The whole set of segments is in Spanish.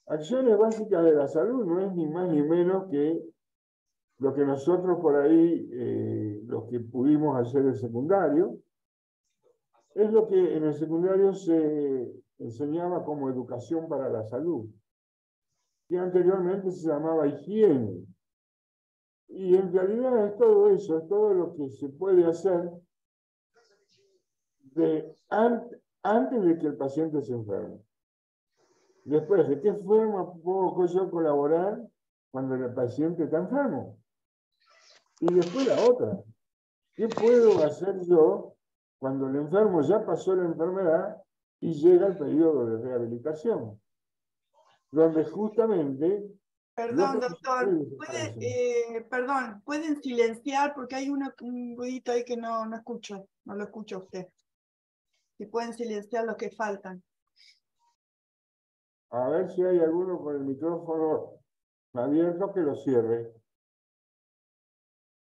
Acciones básicas de la salud no es ni más ni menos que lo que nosotros por ahí, los que pudimos hacer el secundario, es lo que en el secundario se enseñaba como educación para la salud, que anteriormente se llamaba higiene. Y en realidad es todo eso, es todo lo que se puede hacer antes de que el paciente se enferme. Después, ¿de qué forma puedo yo colaborar cuando el paciente está enfermo? Y después la otra, ¿qué puedo hacer yo cuando el enfermo ya pasó la enfermedad y llega el periodo de rehabilitación? Donde justamente los Perdón, doctor. profesionales desaparecen. Perdón, pueden silenciar porque hay un ruidito ahí que no escucho, no lo escucho a usted. Si pueden silenciar los que faltan. A ver si hay alguno con el micrófono abierto que lo cierre.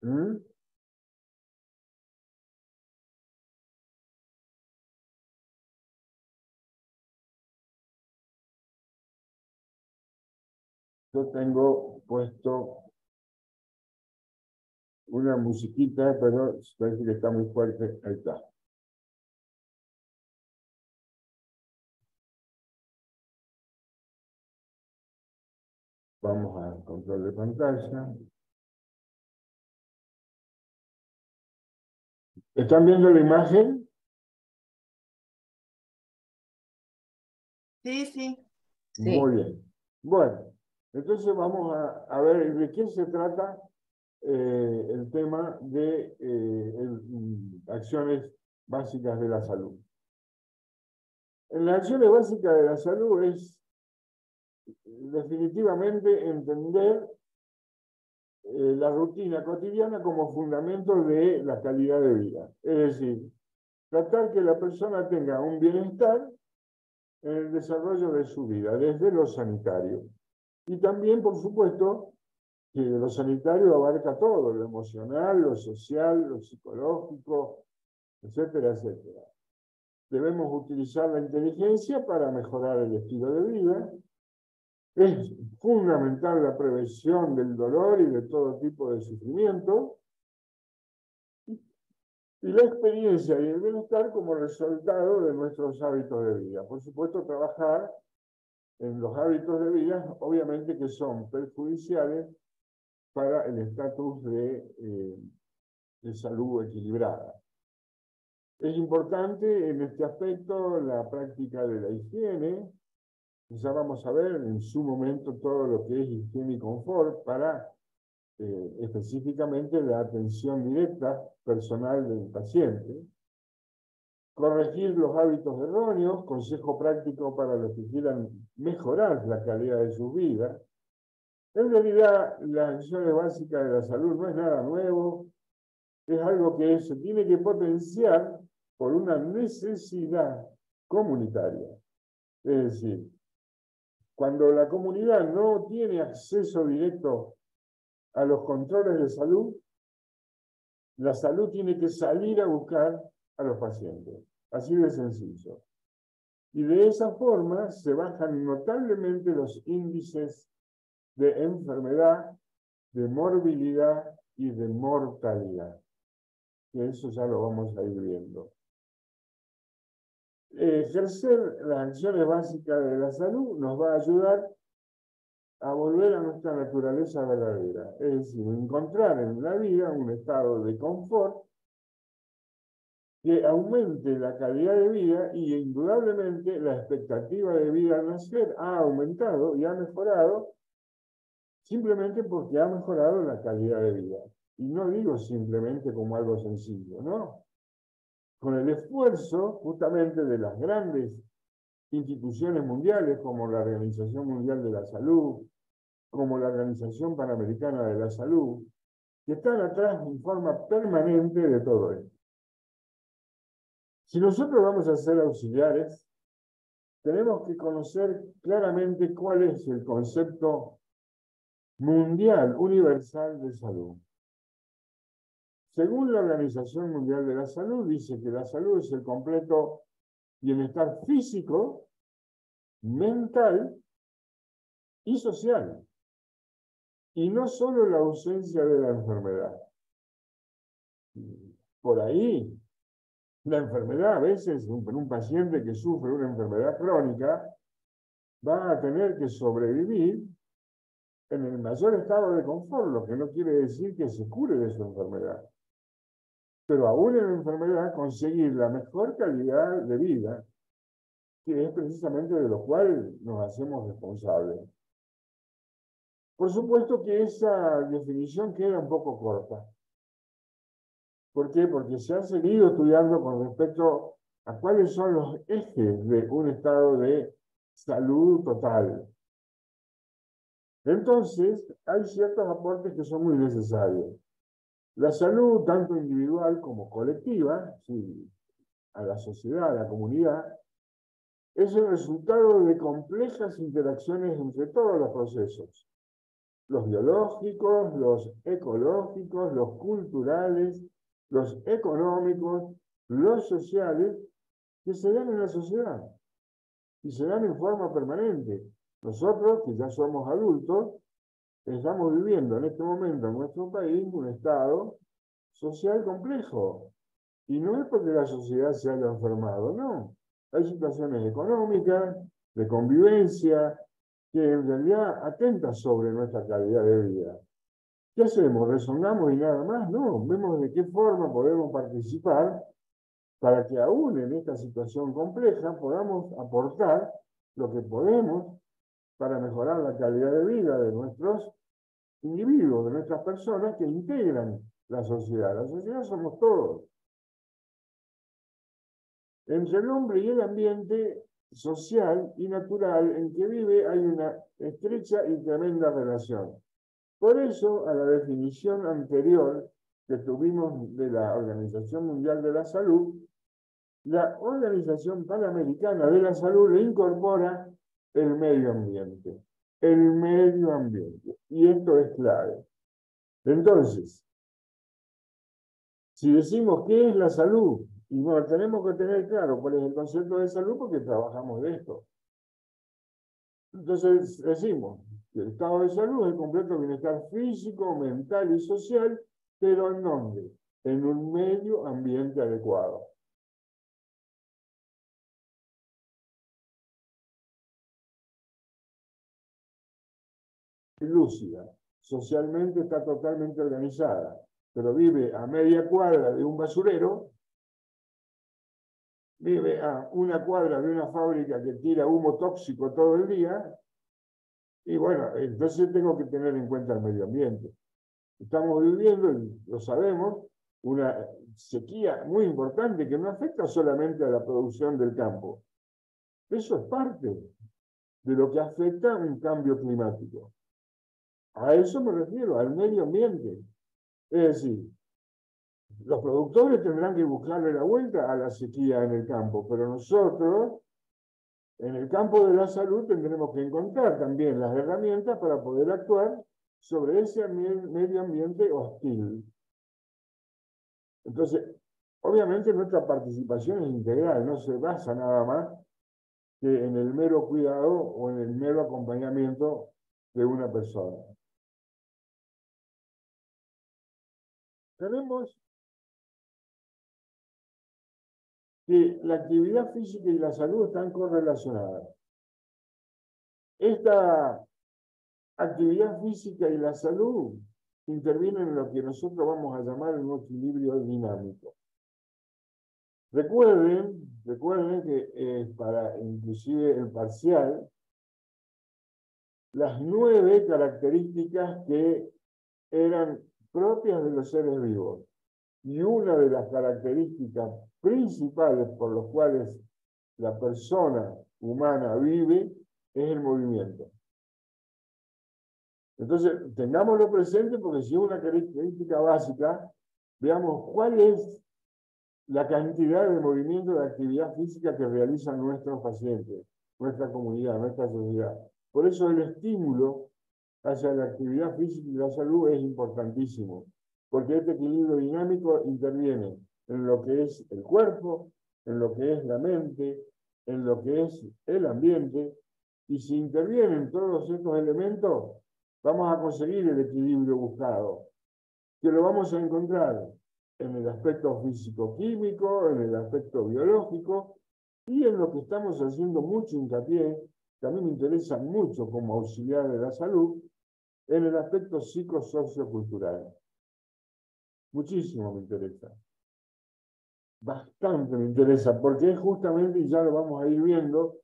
¿Mm? Yo tengo puesto una musiquita, pero parece que está muy fuerte. Ahí está. Vamos a control de pantalla. ¿Están viendo la imagen? Sí, sí. Muy Sí. bien. Bueno, entonces vamos a ver de qué se trata el tema de acciones básicas de la salud. En las acciones básicas de la salud es definitivamente entender la rutina cotidiana como fundamento de la calidad de vida. Es decir, tratar que la persona tenga un bienestar en el desarrollo de su vida, desde lo sanitario. Y también, por supuesto, que lo sanitario abarca todo, lo emocional, lo social, lo psicológico, etcétera, etcétera. Debemos utilizar la inteligencia para mejorar el estilo de vida. Es fundamental la prevención del dolor y de todo tipo de sufrimiento. Y la experiencia y el bienestar como resultado de nuestros hábitos de vida. Por supuesto, trabajar en los hábitos de vida, obviamente que son perjudiciales para el estatus de salud equilibrada. Es importante en este aspecto la práctica de la higiene. Ya vamos a ver en su momento todo lo que es higiene y confort para específicamente la atención directa personal del paciente. Corregir los hábitos erróneos, consejo práctico para los que quieran mejorar la calidad de su vida. En realidad, las acciones básicas de la salud no es nada nuevo, es algo que se tiene que potenciar por una necesidad comunitaria. Es decir, cuando la comunidad no tiene acceso directo a los controles de salud, la salud tiene que salir a buscar a los pacientes. Así de sencillo. Y de esa forma se bajan notablemente los índices de enfermedad, de morbilidad y de mortalidad. Que eso ya lo vamos a ir viendo. Ejercer las acciones básicas de la salud nos va a ayudar a volver a nuestra naturaleza verdadera. Es decir, encontrar en la vida un estado de confort que aumente la calidad de vida y indudablemente la expectativa de vida al nacer ha aumentado y ha mejorado simplemente porque ha mejorado la calidad de vida. Y no digo simplemente como algo sencillo, ¿no? Con el esfuerzo justamente de las grandes instituciones mundiales como la Organización Mundial de la Salud, como la Organización Panamericana de la Salud, que están atrás en forma permanente de todo esto. Si nosotros vamos a ser auxiliares, tenemos que conocer claramente cuál es el concepto mundial, universal de salud. Según la Organización Mundial de la Salud, dice que la salud es el completo bienestar físico, mental y social. Y no solo la ausencia de la enfermedad. Por ahí, la enfermedad a veces, un paciente que sufre una enfermedad crónica, va a tener que sobrevivir en el mayor estado de confort, lo que no quiere decir que se cure de su enfermedad. Pero aún en la enfermedad conseguir la mejor calidad de vida, que es precisamente de lo cual nos hacemos responsables. Por supuesto que esa definición queda un poco corta. ¿Por qué? Porque se ha seguido estudiando con respecto a cuáles son los ejes de un estado de salud total. Entonces, hay ciertos aportes que son muy necesarios. La salud, tanto individual como colectiva, sí, a la sociedad, a la comunidad, es el resultado de complejas interacciones entre todos los procesos. Los biológicos, los ecológicos, los culturales, los económicos, los sociales, que se dan en la sociedad y se dan en forma permanente. Nosotros, que ya somos adultos, estamos viviendo en este momento en nuestro país un estado social complejo. Y no es porque la sociedad se haya enfermado, no. Hay situaciones económicas, de convivencia, que en realidad atentan sobre nuestra calidad de vida. ¿Qué hacemos? ¿Rezongamos y nada más? No, vemos de qué forma podemos participar para que aún en esta situación compleja podamos aportar lo que podemos para mejorar la calidad de vida de nuestros individuos, de nuestras personas que integran la sociedad. La sociedad somos todos. Entre el hombre y el ambiente social y natural en que vive hay una estrecha y tremenda relación. Por eso, a la definición anterior que tuvimos de la Organización Mundial de la Salud, la Organización Panamericana de la Salud le incorpora el medio ambiente. El medio ambiente. Y esto es clave. Entonces, si decimos qué es la salud, y bueno, tenemos que tener claro cuál es el concepto de salud porque trabajamos de esto. Entonces decimos que el estado de salud es el completo bienestar físico, mental y social, pero ¿en dónde? En un medio ambiente adecuado. Lúcida, socialmente está totalmente organizada, pero vive a media cuadra de un basurero, vive a una cuadra de una fábrica que tira humo tóxico todo el día, y bueno, entonces tengo que tener en cuenta el medio ambiente. Estamos viviendo, y lo sabemos, una sequía muy importante que no afecta solamente a la producción del campo. Eso es parte de lo que afecta un cambio climático. A eso me refiero, al medio ambiente. Es decir, los productores tendrán que buscarle la vuelta a la sequía en el campo, pero nosotros, en el campo de la salud, tendremos que encontrar también las herramientas para poder actuar sobre ese medio ambiente hostil. Entonces, obviamente nuestra participación es integral, no se basa nada más que en el mero cuidado o en el mero acompañamiento de una persona. Tenemos que la actividad física y la salud están correlacionadas. Esta actividad física y la salud intervienen en lo que nosotros vamos a llamar un equilibrio dinámico. Recuerden que para inclusive el parcial, las 9 características que eran propias de los seres vivos. Y una de las características principales por las cuales la persona humana vive es el movimiento. Entonces, tengámoslo presente porque si es una característica básica, veamos cuál es la cantidad de movimiento de actividad física que realizan nuestros pacientes, nuestra comunidad, nuestra sociedad. Por eso el estímulo hacia la actividad física y la salud es importantísimo, porque este equilibrio dinámico interviene en lo que es el cuerpo, en lo que es la mente, en lo que es el ambiente Y si intervienen todos estos elementos, vamos a conseguir el equilibrio buscado, que lo vamos a encontrar en el aspecto físico-químico, en el aspecto biológico y en lo que estamos haciendo mucho hincapié, que a mí me interesa mucho como auxiliar de la salud, en el aspecto psicosociocultural. Muchísimo me interesa. Bastante me interesa, porque es justamente, y ya lo vamos a ir viendo,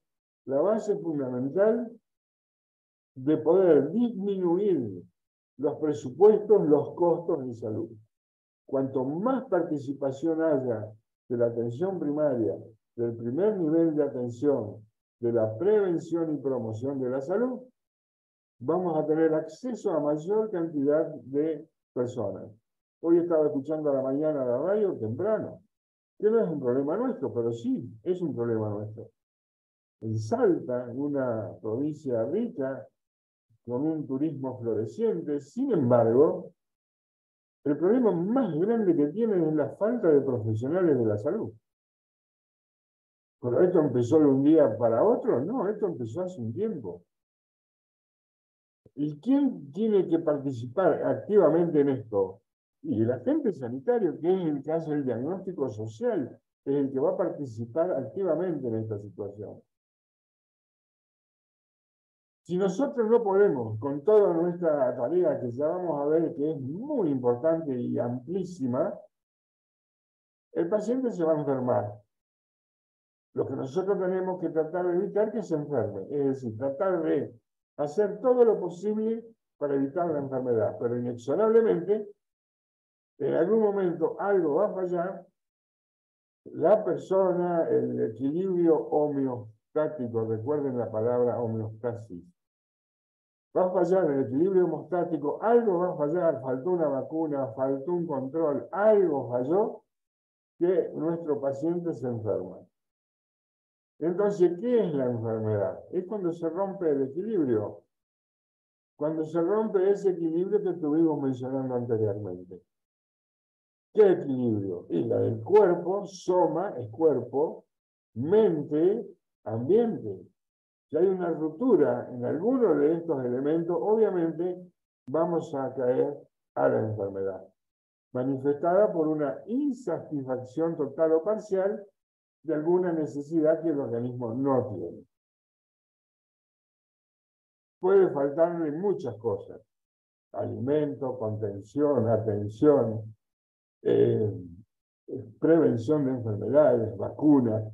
la base fundamental de poder disminuir los presupuestos, los costos de salud. Cuanto más participación haya de la atención primaria, del primer nivel de atención, de la prevención y promoción de la salud, vamos a tener acceso a mayor cantidad de personas. Hoy estaba escuchando a la mañana la radio temprano, que no es un problema nuestro, pero sí es un problema nuestro. En Salta, una provincia rica, con un turismo floreciente, sin embargo, el problema más grande que tienen es la falta de profesionales de la salud. ¿Pero esto empezó de un día para otro? No, esto empezó hace un tiempo. ¿Y quién tiene que participar activamente en esto? Y el agente sanitario, que es el que hace el diagnóstico social, es el que va a participar activamente en esta situación. Si nosotros no podemos, con toda nuestra tarea, que ya vamos a ver que es muy importante y amplísima, el paciente se va a enfermar. Lo que nosotros tenemos que tratar de evitar que se enferme, es decir, tratar de hacer todo lo posible para evitar la enfermedad, pero inexorablemente, en algún momento algo va a fallar, la persona, el equilibrio homeostático, recuerden la palabra homeostasis, va a fallar el equilibrio hemostático, algo va a fallar, faltó una vacuna, faltó un control, algo falló, que nuestro paciente se enferma. Entonces, ¿qué es la enfermedad? Es cuando se rompe el equilibrio. Cuando se rompe ese equilibrio que estuvimos mencionando anteriormente. ¿Qué equilibrio? Y la del cuerpo, soma, es cuerpo, mente, ambiente. Si hay una ruptura en alguno de estos elementos, obviamente vamos a caer a la enfermedad, manifestada por una insatisfacción total o parcial de alguna necesidad que el organismo no tiene. Puede faltarle muchas cosas: alimento, contención, atención, prevención de enfermedades, vacunas,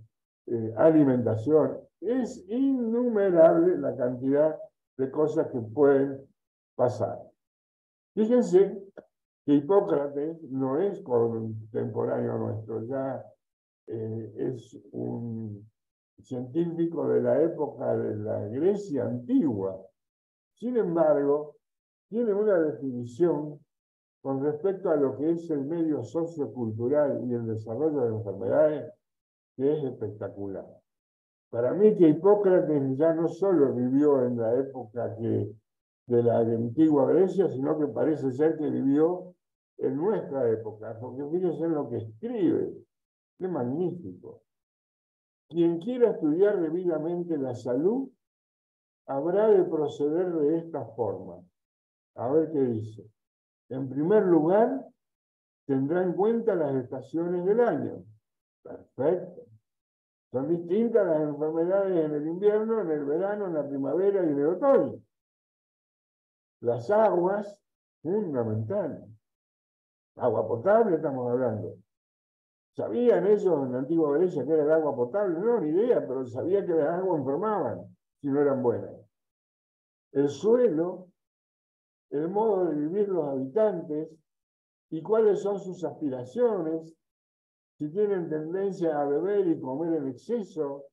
alimentación. Es innumerable la cantidad de cosas que pueden pasar. Fíjense que Hipócrates no es contemporáneo nuestro, ya es un científico de la época de la Grecia antigua. Sin embargo, tiene una definición con respecto a lo que es el medio sociocultural y el desarrollo de enfermedades, que es espectacular. Para mí que Hipócrates ya no solo vivió en la época de la antigua Grecia, sino que parece ser que vivió en nuestra época, porque fíjense en lo que escribe. ¡Qué magnífico! Quien quiera estudiar debidamente la salud, habrá de proceder de esta forma. A ver qué dice. En primer lugar, tendrá en cuenta las estaciones del año. Perfecto. Son distintas las enfermedades en el invierno, en el verano, en la primavera y en el otoño. Las aguas, fundamental. Agua potable estamos hablando. ¿Sabían ellos en la antigua Grecia que era el agua potable? No, ni idea, pero sabía que las aguas enfermaban si no eran buenas. El suelo, el modo de vivir los habitantes y cuáles son sus aspiraciones, si tienen tendencia a beber y comer en exceso,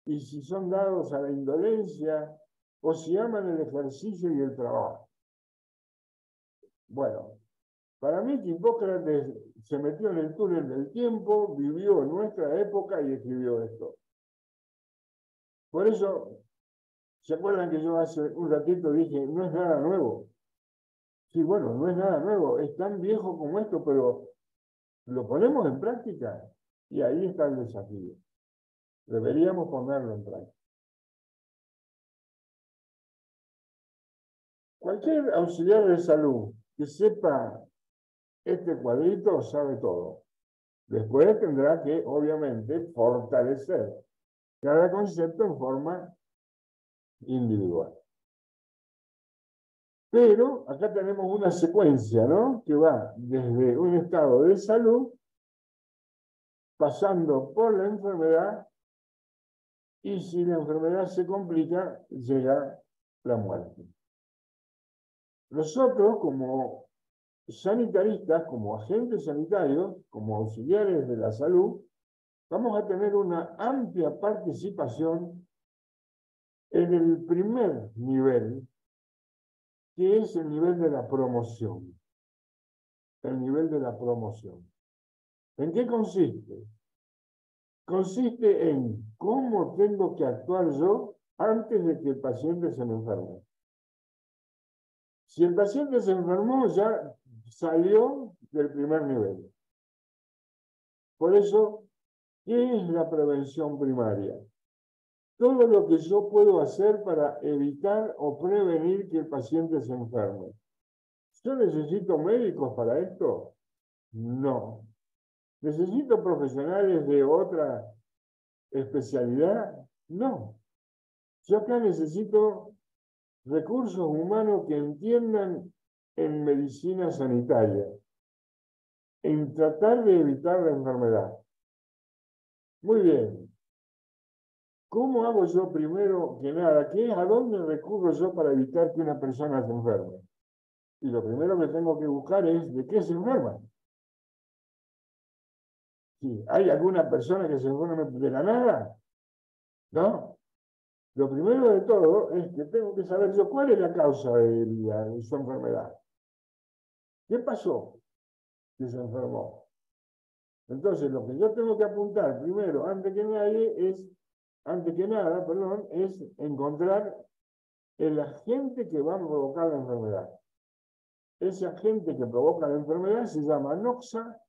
y si son dados a la indolencia, o si aman el ejercicio y el trabajo. Bueno, para mí que Hipócrates se metió en el túnel del tiempo, vivió en nuestra época y escribió esto. Por eso, ¿se acuerdan que yo hace un ratito dije, no es nada nuevo? Sí, bueno, no es nada nuevo, es tan viejo como esto, pero lo ponemos en práctica y ahí está el desafío. Deberíamos ponerlo en práctica. Cualquier auxiliar de salud que sepa este cuadrito sabe todo. Después tendrá que, obviamente, fortalecer cada concepto en forma individual. Pero acá tenemos una secuencia, ¿no? Que va desde un estado de salud, pasando por la enfermedad, y si la enfermedad se complica, llega la muerte. Nosotros, como sanitaristas, como agentes sanitarios, como auxiliares de la salud, vamos a tener una amplia participación en el primer nivel, que es el nivel de la promoción. El nivel de la promoción. ¿En qué consiste? Consiste en cómo tengo que actuar yo antes de que el paciente se me enferme. Si el paciente se enfermó, ya salió del primer nivel. Por eso, ¿qué es la prevención primaria? Todo lo que yo puedo hacer para evitar o prevenir que el paciente se enferme. ¿Yo necesito médicos para esto? No. ¿Necesito profesionales de otra especialidad? No. Yo acá necesito recursos humanos que entiendan en medicina sanitaria, en tratar de evitar la enfermedad. Muy bien. ¿Cómo hago yo primero que nada? ¿A dónde recurro yo para evitar que una persona se enferme? Y lo primero que tengo que buscar es de qué se enferma. Sí, ¿hay alguna persona que se enferme de la nada? ¿No? Lo primero de todo es que tengo que saber yo cuál es la causa de su enfermedad. ¿Qué pasó que se enfermó? Entonces, lo que yo tengo que apuntar primero, antes que nada, es encontrar el agente que va a provocar la enfermedad. Ese agente que provoca la enfermedad se llama noxa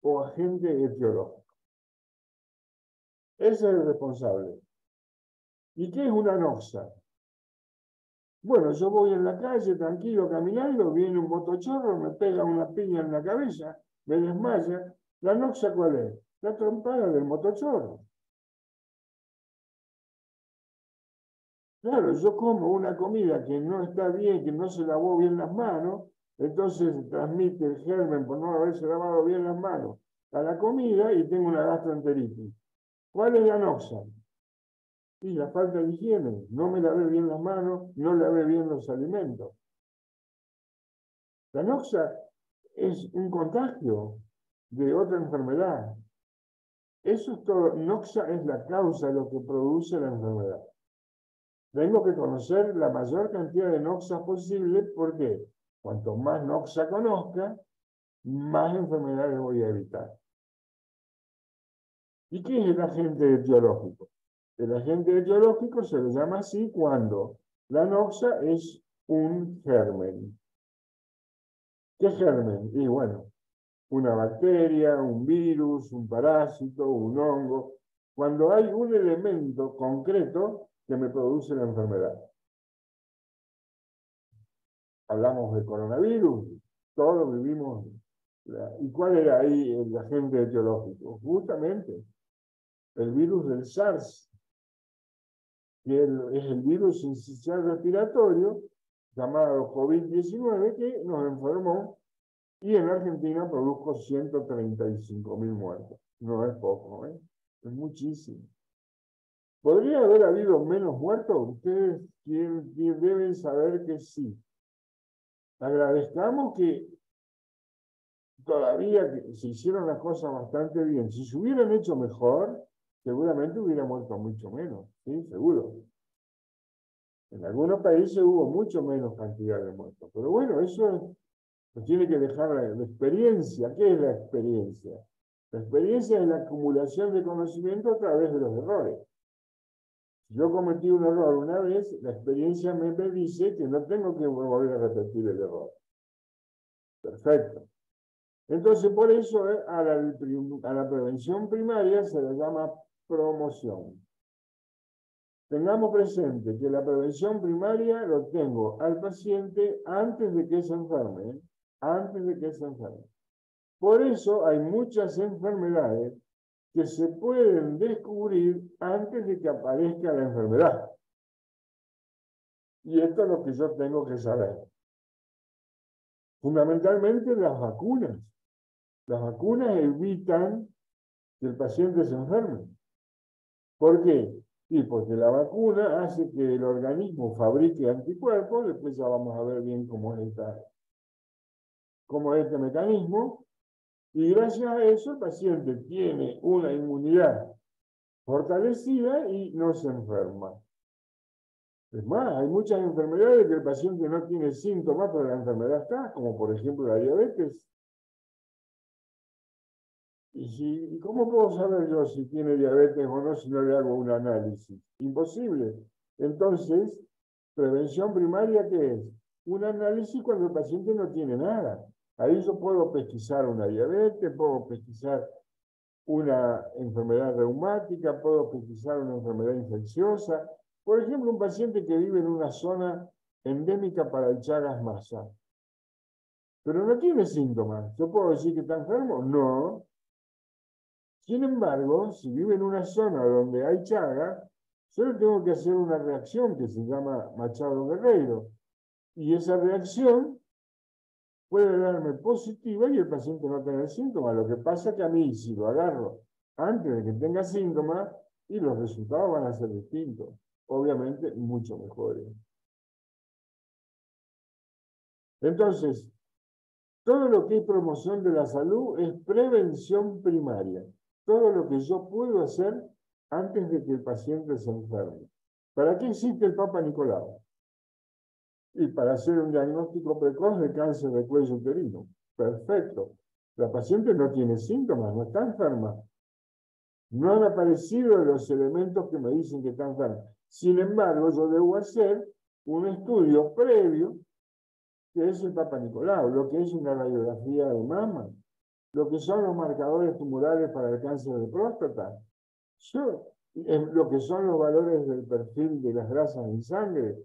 o agente etiológico. Ese es el responsable. ¿Y qué es una noxa? Bueno, yo voy en la calle tranquilo caminando, viene un motochorro, me pega una piña en la cabeza, me desmaya. ¿La noxa cuál es? La trompada del motochorro. Claro, yo como una comida que no está bien, que no se lavó bien las manos, entonces transmite el germen por no haberse lavado bien las manos a la comida y tengo una gastroenteritis. ¿Cuál es la noxa? Y la falta de higiene. No me lavé bien las manos, no lavé bien los alimentos. La noxa es un contagio de otra enfermedad. Eso es todo. Noxa es la causa de lo que produce la enfermedad. Tengo que conocer la mayor cantidad de noxas posible porque cuanto más noxa conozca, más enfermedades voy a evitar. ¿Y qué es el agente etiológico? El agente etiológico se le llama así cuando la noxa es un germen. ¿Qué germen? Y bueno, una bacteria, un virus, un parásito, un hongo, cuando hay un elemento concreto que me produce la enfermedad. Hablamos de coronavirus, todos vivimos. ¿Y cuál era ahí el agente etiológico? Justamente el virus del SARS, que es el virus sincicial respiratorio, llamado COVID-19, que nos enfermó y en Argentina produjo 135.000 muertos. No es poco, ¿eh? Es muchísimo. ¿Podría haber habido menos muertos? Ustedes deben saber que sí. Agradezcamos que todavía se hicieron las cosas bastante bien. Si se hubieran hecho mejor, seguramente hubiera muerto mucho menos, ¿sí? Seguro. En algunos países hubo mucho menos cantidad de muertos. Pero bueno, eso nos tiene que dejar la experiencia. ¿Qué es la experiencia? La experiencia es la acumulación de conocimiento a través de los errores. Si yo cometí un error una vez, la experiencia me dice que no tengo que volver a repetir el error. Perfecto. Entonces, por eso a la prevención primaria se le llama promoción. tengamos presente que la prevención primaria lo tengo al paciente antes de que se enferme, ¿eh? Antes de que se enferme. Por eso hay muchas enfermedades que se pueden descubrir antes de que aparezca la enfermedad. Y esto es lo que yo tengo que saber. Fundamentalmente las vacunas. Las vacunas evitan que el paciente se enferme. ¿Por qué? Y porque la vacuna hace que el organismo fabrique anticuerpos, después ya vamos a ver bien cómo es este mecanismo, y gracias a eso el paciente tiene una inmunidad fortalecida y no se enferma. Es más, hay muchas enfermedades que el paciente no tiene síntomas, pero la enfermedad está, como por ejemplo la diabetes. ¿Y cómo puedo saber yo si tiene diabetes o no si no le hago un análisis? Imposible. Entonces, prevención primaria, ¿qué es? Un análisis cuando el paciente no tiene nada. Ahí yo puedo pesquisar una diabetes, puedo pesquisar una enfermedad reumática, puedo pesquisar una enfermedad infecciosa. Por ejemplo, un paciente que vive en una zona endémica para el Chagas masa, pero no tiene síntomas. ¿Yo puedo decir que está enfermo? No. Sin embargo, si vive en una zona donde hay Chagas, solo tengo que hacer una reacción que se llama Machado Guerreiro. Y esa reacción puede darme positiva y el paciente no tener síntomas. Lo que pasa es que a mí, si lo agarro antes de que tenga síntomas, y los resultados van a ser distintos. Obviamente, mucho mejores. Entonces, todo lo que es promoción de la salud es prevención primaria. Todo lo que yo puedo hacer antes de que el paciente se enferme. ¿Para qué existe el Papa Nicolau? Y para hacer un diagnóstico precoz de cáncer de cuello uterino. Perfecto. La paciente no tiene síntomas, no está enferma. No han aparecido los elementos que me dicen que está enferma. Sin embargo, yo debo hacer un estudio previo, que es el Papa Nicolau, lo que es una radiografía de mama, lo que son los marcadores tumorales para el cáncer de próstata, lo que son los valores del perfil de las grasas en sangre.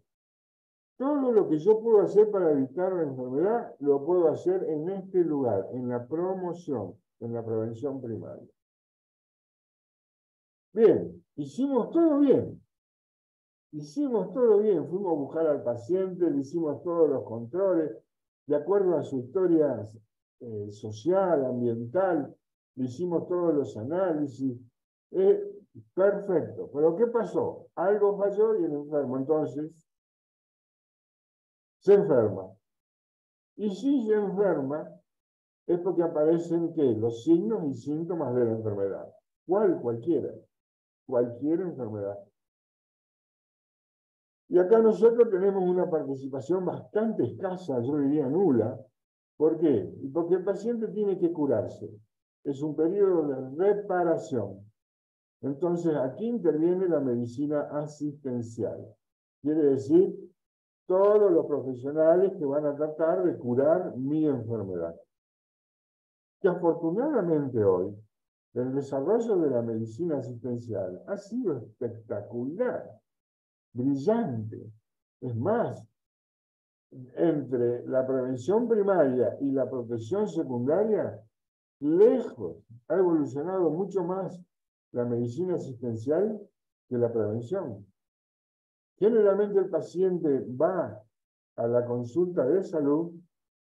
Todo lo que yo puedo hacer para evitar la enfermedad, lo puedo hacer en este lugar, en la promoción, en la prevención primaria. Bien, hicimos todo bien. Hicimos todo bien. Fuimos a buscar al paciente, le hicimos todos los controles, de acuerdo a su historia social, ambiental, le hicimos todos los análisis. Perfecto. Pero ¿qué pasó? Algo falló y el enfermo entonces se enferma. Y si se enferma, es porque aparecen ¿qué? Los signos y síntomas de la enfermedad. Cualquiera. Cualquier enfermedad. Y acá nosotros tenemos una participación bastante escasa, yo diría nula. ¿Por qué? Porque el paciente tiene que curarse. Es un periodo de reparación. Entonces aquí interviene la medicina asistencial. Quiere decir, todos los profesionales que van a tratar de curar mi enfermedad. Que afortunadamente hoy, el desarrollo de la medicina asistencial ha sido espectacular, brillante. Es más, entre la prevención primaria y la protección secundaria, lejos, ha evolucionado mucho más la medicina asistencial que la prevención. Generalmente el paciente va a la consulta de salud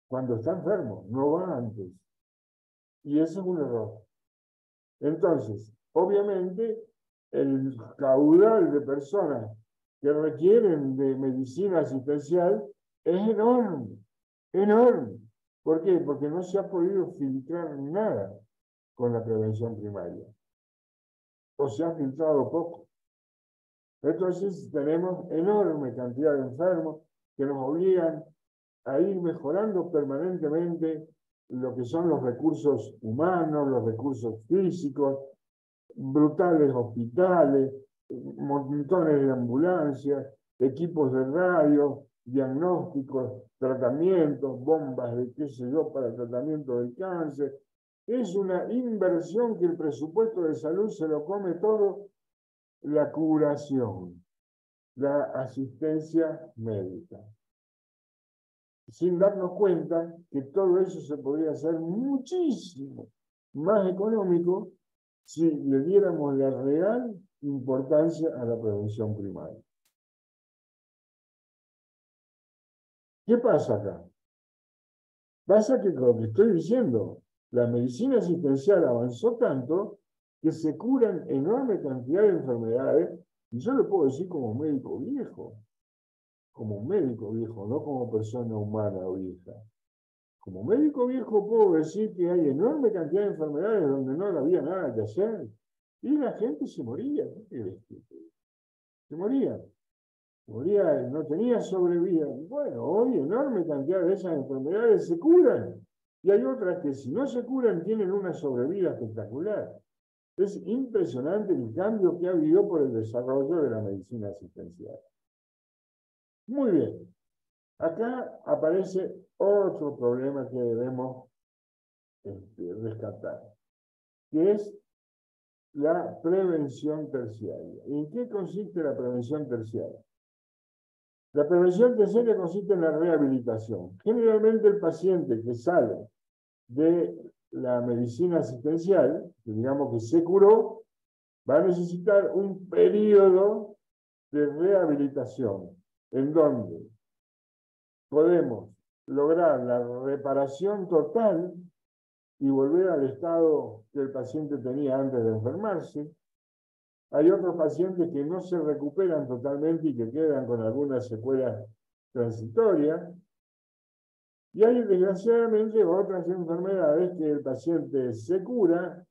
cuando está enfermo, no va antes. Y ese es un error. Entonces, obviamente, el caudal de personas que requieren de medicina asistencial es enorme, enorme. ¿Por qué? Porque no se ha podido filtrar nada con la prevención primaria. O se ha filtrado poco. Entonces tenemos enorme cantidad de enfermos que nos obligan a ir mejorando permanentemente lo que son los recursos humanos, los recursos físicos, brutales hospitales, montones de ambulancias, equipos de radio, diagnósticos, tratamientos, bombas de qué sé yo para el tratamiento del cáncer. Es una inversión que el presupuesto de salud se lo come todo, la curación. la asistencia médica, sin darnos cuenta que todo eso se podría hacer muchísimo más económico si le diéramos la real importancia a la prevención primaria. ¿Qué pasa acá? Pasa que con lo que estoy diciendo, la medicina asistencial avanzó tanto que se curan enorme cantidad de enfermedades, y yo lo puedo decir como médico viejo, no como persona humana o vieja. Como médico viejo puedo decir que hay enorme cantidad de enfermedades donde no había nada que hacer, y la gente se moría. Se moría. No tenía sobrevida. Bueno, hoy enorme cantidad de esas enfermedades se curan. Y hay otras que si no se curan tienen una sobrevida espectacular. Es impresionante el cambio que ha habido por el desarrollo de la medicina asistencial. Muy bien. Acá aparece otro problema que debemos rescatar, que es la prevención terciaria. ¿En qué consiste la prevención terciaria? La prevención terciaria consiste en la rehabilitación. Generalmente el paciente que sale de la medicina asistencial, que digamos que se curó, va a necesitar un periodo de rehabilitación en donde podemos lograr la reparación total y volver al estado que el paciente tenía antes de enfermarse. Hay otros pacientes que no se recuperan totalmente y que quedan con algunas secuelas transitorias. Y hay, desgraciadamente, otras enfermedades que el paciente se cura,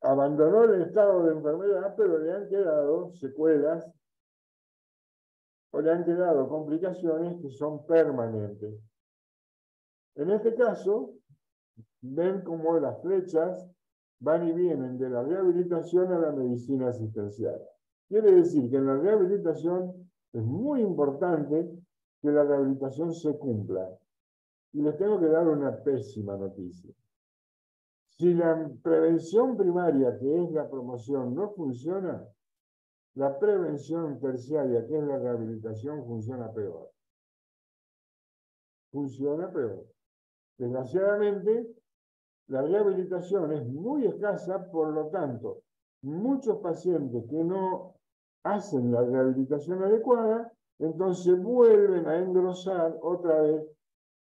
abandonó el estado de enfermedad, pero le han quedado secuelas o le han quedado complicaciones que son permanentes. En este caso, ven cómo las flechas van y vienen de la rehabilitación a la medicina asistencial. Quiere decir que en la rehabilitación es muy importante que la rehabilitación se cumpla. Y les tengo que dar una pésima noticia. Si la prevención primaria, que es la promoción, no funciona, la prevención terciaria, que es la rehabilitación, funciona peor. Funciona peor. Desgraciadamente, la rehabilitación es muy escasa, por lo tanto, muchos pacientes que no hacen la rehabilitación adecuada, entonces vuelven a engrosar otra vez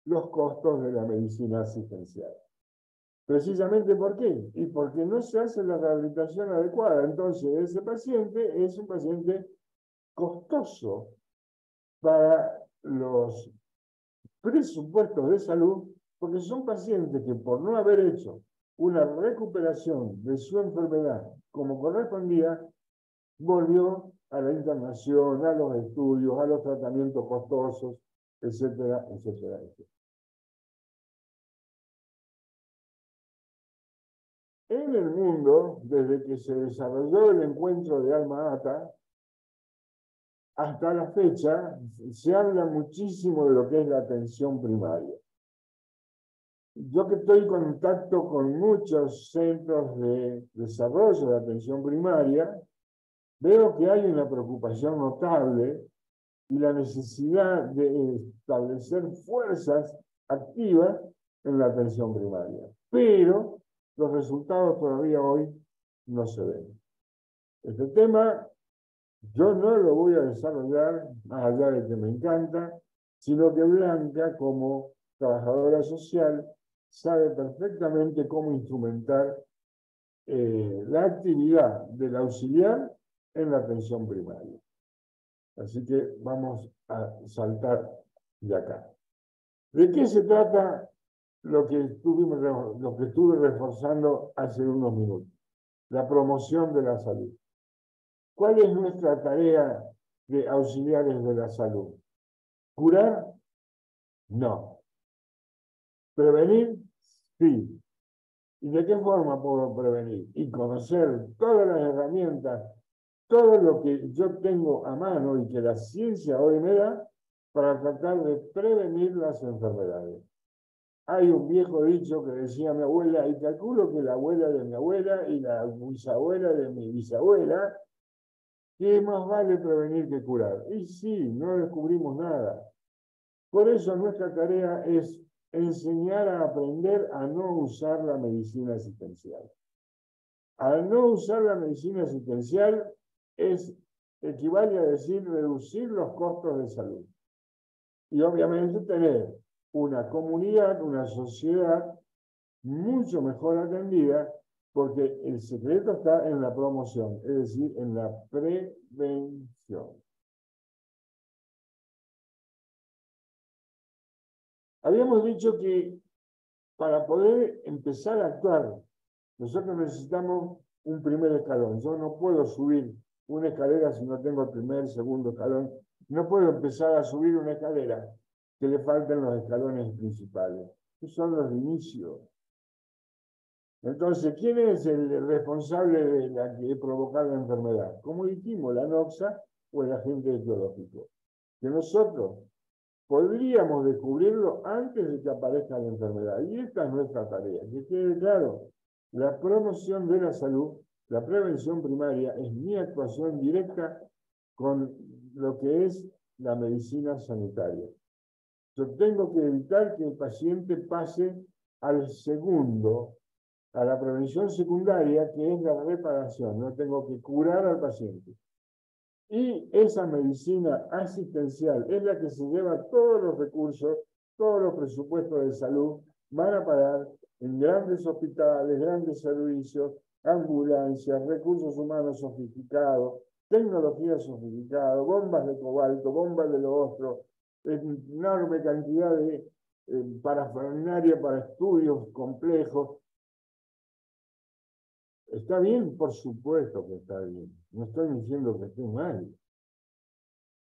los costos de la medicina asistencial. Precisamente ¿por qué? Y porque no se hace la rehabilitación adecuada. Entonces, ese paciente es un paciente costoso para los presupuestos de salud, porque son pacientes que por no haber hecho una recuperación de su enfermedad como correspondía, volvió a la internación, a los estudios, a los tratamientos costosos, etcétera, etcétera, etcétera. En el mundo, desde que se desarrolló el encuentro de Alma-Ata, hasta la fecha, se habla muchísimo de lo que es la atención primaria. Yo que estoy en contacto con muchos centros de desarrollo de atención primaria, veo que hay una preocupación notable y la necesidad de establecer fuerzas activas en la atención primaria. Pero los resultados todavía hoy no se ven. Este tema yo no lo voy a desarrollar, más allá de que me encanta, sino que Blanca, como trabajadora social, sabe perfectamente cómo instrumentar la actividad del auxiliar en la atención primaria. Así que vamos a saltar de acá. ¿De qué se trata lo que estuve reforzando hace unos minutos? La promoción de la salud. ¿Cuál es nuestra tarea de auxiliares de la salud? ¿Curar? No. ¿Prevenir? Sí. ¿Y de qué forma puedo prevenir? Y conocer todas las herramientas, todo lo que yo tengo a mano y que la ciencia hoy me da para tratar de prevenir las enfermedades. Hay un viejo dicho que decía mi abuela, y calculo que la abuela de mi abuela y la bisabuela de mi bisabuela que más vale prevenir que curar. Y sí, no descubrimos nada. Por eso nuestra tarea es enseñar a aprender a no usar la medicina asistencial. Al no usar la medicina asistencial equivale a decir reducir los costos de salud. Y obviamente tener una comunidad, una sociedad mucho mejor atendida, porque el secreto está en la promoción, es decir, en la prevención. Habíamos dicho que para poder empezar a actuar, nosotros necesitamos un primer escalón. Yo no puedo subir una escalera si no tengo el primer, segundo escalón. No puedo empezar a subir una escalera que le falten los escalones principales, que son los de inicio. Entonces, ¿quién es el responsable de la que provoca la enfermedad? Como dijimos, la noxa o el agente etiológico. Que nosotros podríamos descubrirlo antes de que aparezca la enfermedad. Y esta es nuestra tarea. Que quede claro, la promoción de la salud, la prevención primaria, es mi actuación directa con lo que es la medicina sanitaria. Yo tengo que evitar que el paciente pase al segundo, a la prevención secundaria, que es la reparación. No tengo que curar al paciente. Y esa medicina asistencial es la que se lleva todos los recursos, todos los presupuestos de salud, van a parar en grandes hospitales, grandes servicios, ambulancias, recursos humanos sofisticados, tecnología sofisticada, bombas de cobalto, bombas de lo otro, enorme cantidad de parafernalia para estudios complejos. ¿Está bien? Por supuesto que está bien. No estoy diciendo que esté mal.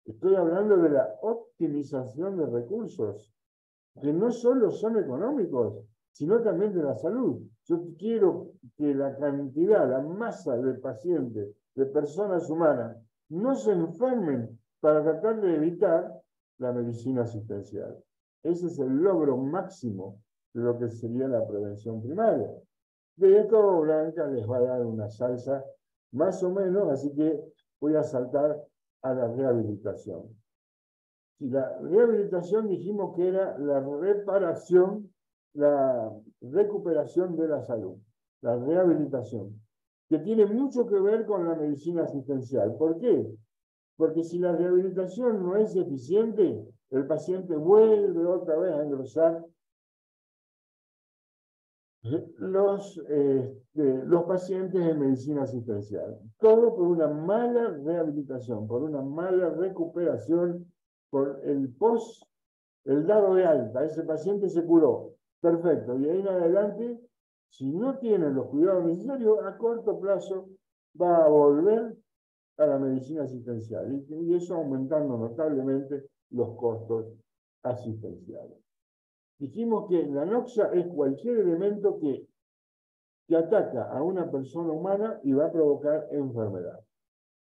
Estoy hablando de la optimización de recursos, que no solo son económicos, sino también de la salud. Yo quiero que la cantidad, la masa de pacientes, de personas humanas, no se enfermen para tratar de evitar la medicina asistencial. Ese es el logro máximo de lo que sería la prevención primaria. De esto Blanca les va a dar una salsa más o menos, así que voy a saltar a la rehabilitación. Si la rehabilitación dijimos que era la reparación, la recuperación de la salud, la rehabilitación, que tiene mucho que ver con la medicina asistencial. ¿Por qué? Porque si la rehabilitación no es eficiente, el paciente vuelve otra vez a engrosar los pacientes en medicina asistencial. Todo por una mala rehabilitación, por una mala recuperación, por el dado de alta. Ese paciente se curó. Perfecto. Y ahí en adelante, si no tienen los cuidados necesarios, a corto plazo va a volver a la medicina asistencial. Y eso aumentando notablemente los costos asistenciales. Dijimos que la noxa es cualquier elemento que ataca a una persona humana y va a provocar enfermedad.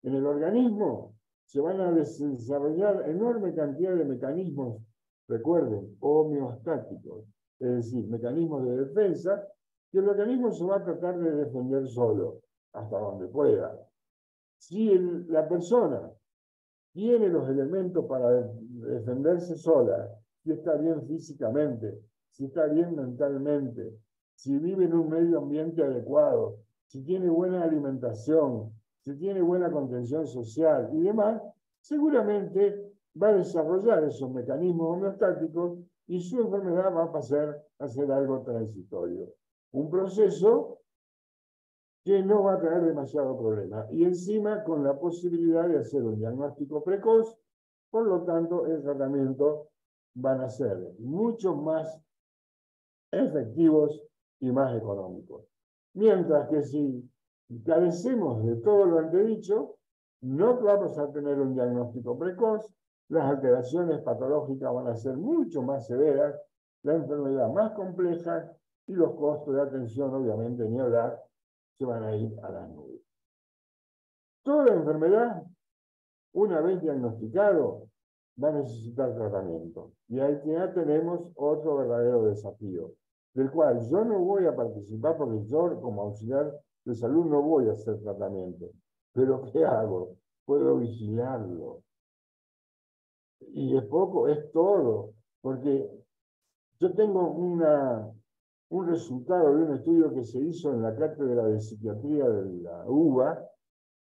En el organismo se van a desarrollar enorme cantidad de mecanismos, recuerden, homeostáticos, es decir, mecanismos de defensa, que el organismo se va a tratar de defender solo, hasta donde pueda. Si la persona tiene los elementos para defenderse sola, si está bien físicamente, si está bien mentalmente, si vive en un medio ambiente adecuado, si tiene buena alimentación, si tiene buena contención social y demás, seguramente va a desarrollar esos mecanismos homeostáticos y su enfermedad va a pasar a ser algo transitorio. Un proceso que no va a traer demasiado problema. Y encima con la posibilidad de hacer un diagnóstico precoz, por lo tanto el tratamiento van a ser mucho más efectivos y más económicos. Mientras que si carecemos de todo lo antedicho, no vamos a tener un diagnóstico precoz, las alteraciones patológicas van a ser mucho más severas, la enfermedad más compleja y los costos de atención, obviamente, ni hablar, se van a ir a las nubes. Toda enfermedad, una vez diagnosticado, va a necesitar tratamiento. Y ahí ya tenemos otro verdadero desafío, del cual yo no voy a participar porque yo, como auxiliar de salud, no voy a hacer tratamiento. Pero ¿qué hago? puedo vigilarlo. Y es poco, es todo, porque yo tengo un resultado de un estudio que se hizo en la cátedra de psiquiatría de la UBA,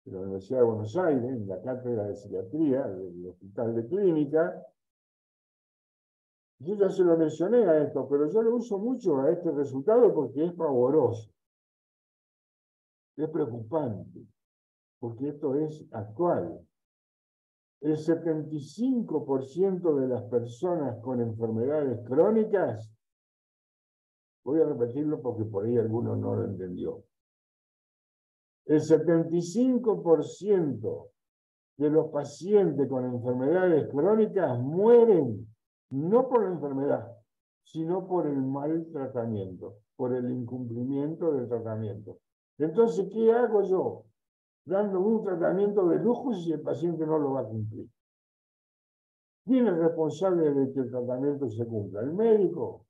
de la Universidad de Buenos Aires, en la cátedra de psiquiatría del Hospital de Clínica. Yo ya se lo mencioné a esto, pero yo lo uso mucho a este resultado porque es pavoroso, es preocupante, porque esto es actual. El 75% de las personas con enfermedades crónicas, voy a repetirlo porque por ahí alguno no lo entendió, el 75% de los pacientes con enfermedades crónicas mueren no por la enfermedad, sino por el mal tratamiento, por el incumplimiento del tratamiento. Entonces, ¿qué hago yo? Dando un tratamiento de lujo si el paciente no lo va a cumplir. ¿Quién es responsable de que el tratamiento se cumpla? ¿El médico?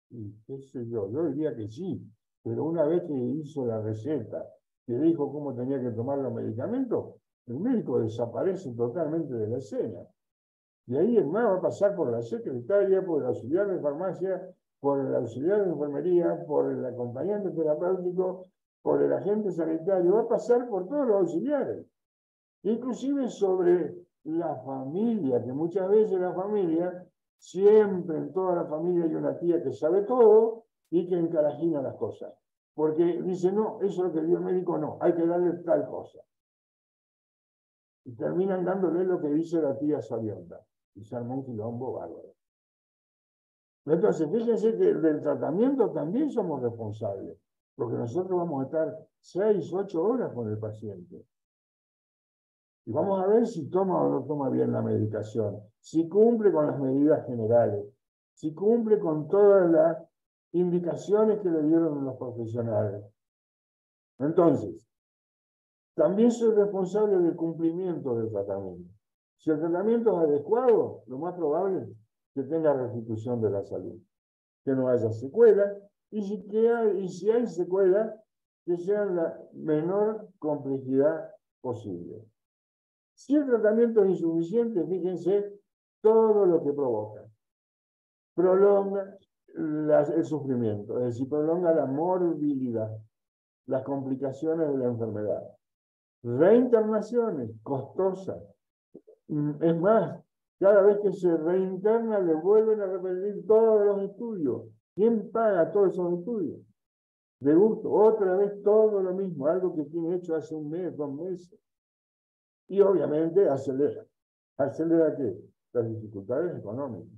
Y qué sé yo diría que sí, pero una vez que hizo la receta, que dijo cómo tenía que tomar los medicamentos, el médico desaparece totalmente de la escena. Y ahí el más va a pasar por la secretaria, por el auxiliar de farmacia, por el auxiliar de enfermería, por el acompañante terapéutico, por el agente sanitario, va a pasar por todos los auxiliares. Inclusive sobre la familia, que muchas veces la familia, siempre en toda la familia hay una tía que sabe todo y que encarajina las cosas. Porque dice, no, eso es lo que dio el médico, no, hay que darle tal cosa. Y terminan dándole lo que dice la tía sabionda. Y se arma un quilombo bárbaro. Entonces, fíjense que del tratamiento también somos responsables, porque nosotros vamos a estar 6, 8 horas con el paciente. Y vamos a ver si toma o no toma bien la medicación, si cumple con las medidas generales, si cumple con todas las indicaciones que le dieron los profesionales. Entonces, también soy responsable del cumplimiento del tratamiento. Si el tratamiento es adecuado, lo más probable es que tenga restitución de la salud, que no haya secuelas, y si hay secuelas, que sean la menor complejidad posible. Si el tratamiento es insuficiente, fíjense todo lo que provoca. Prolonga el sufrimiento, es decir, prolonga la morbilidad, las complicaciones de la enfermedad. Reinternaciones costosas. Es más, cada vez que se reinterna le vuelven a repetir todos los estudios. ¿Quién paga todos esos estudios? De gusto, otra vez todo lo mismo, algo que tiene hecho hace un mes, 2 meses. Y obviamente acelera. ¿Acelera qué? Las dificultades económicas.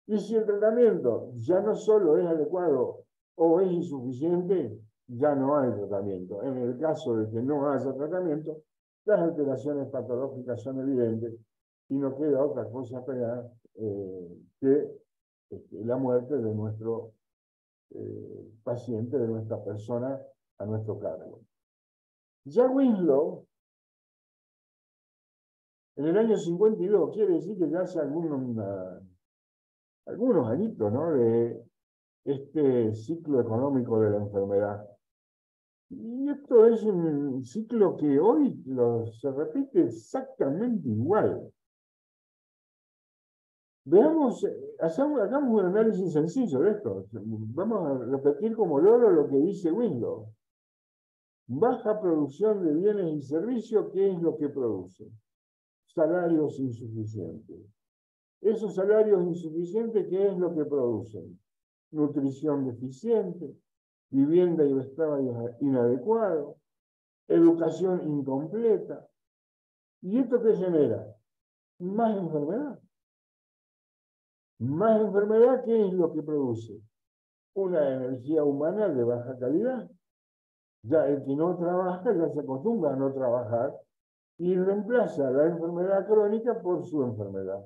Y si el tratamiento ya no solo es adecuado o es insuficiente, ya no hay tratamiento. En el caso de que no haya tratamiento, las alteraciones patológicas son evidentes y no queda otra cosa que la muerte de nuestro paciente, de nuestra persona a nuestro cargo. Ya Winslow, en el año 52, quiere decir que ya hace algunos añitos, ¿no?, de este ciclo económico de la enfermedad. Y esto es un ciclo que hoy se repite exactamente igual. Veamos, hagamos un análisis sencillo de esto. Vamos a repetir como loro lo que dice Winslow. Baja producción de bienes y servicios, ¿qué es lo que produce? Salarios insuficientes. Esos salarios insuficientes, ¿qué es lo que producen? Nutrición deficiente, vivienda y vestuario inadecuado, educación incompleta. ¿Y esto qué genera? Más enfermedad. Más enfermedad, ¿qué es lo que produce? Una energía humana de baja calidad. Ya el que no trabaja ya se acostumbra a no trabajar y reemplaza la enfermedad crónica por su enfermedad.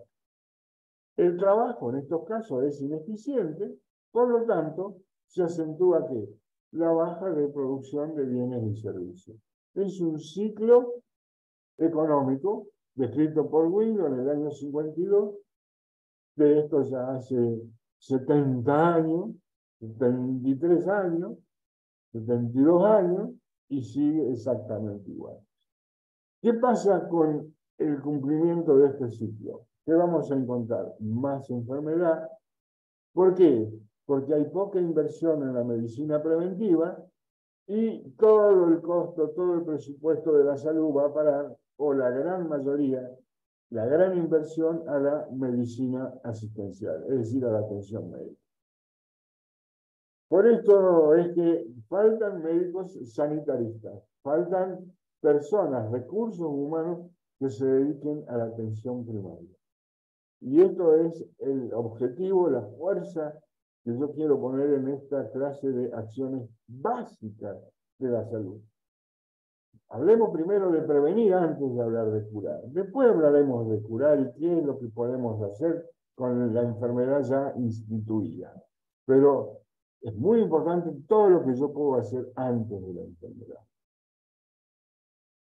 El trabajo en estos casos es ineficiente, por lo tanto, se acentúa que la baja de producción de bienes y servicios. Es un ciclo económico descrito por Winslow en el año 52, de esto ya hace 70 años, 73 años, 72 años, y sigue exactamente igual. ¿Qué pasa con el cumplimiento de este ciclo? ¿Qué vamos a encontrar? Más enfermedad. ¿Por qué? Porque hay poca inversión en la medicina preventiva y todo el costo, todo el presupuesto de la salud va a parar, o la gran mayoría, la gran inversión a la medicina asistencial, es decir, a la atención médica. Por esto es que faltan médicos sanitaristas, faltan personas, recursos humanos que se dediquen a la atención primaria. Y esto es el objetivo, la fuerza que yo quiero poner en esta clase de acciones básicas de la salud. Hablemos primero de prevenir antes de hablar de curar. Después hablaremos de curar y qué es lo que podemos hacer con la enfermedad ya instituida. Pero es muy importante todo lo que yo puedo hacer antes de la enfermedad.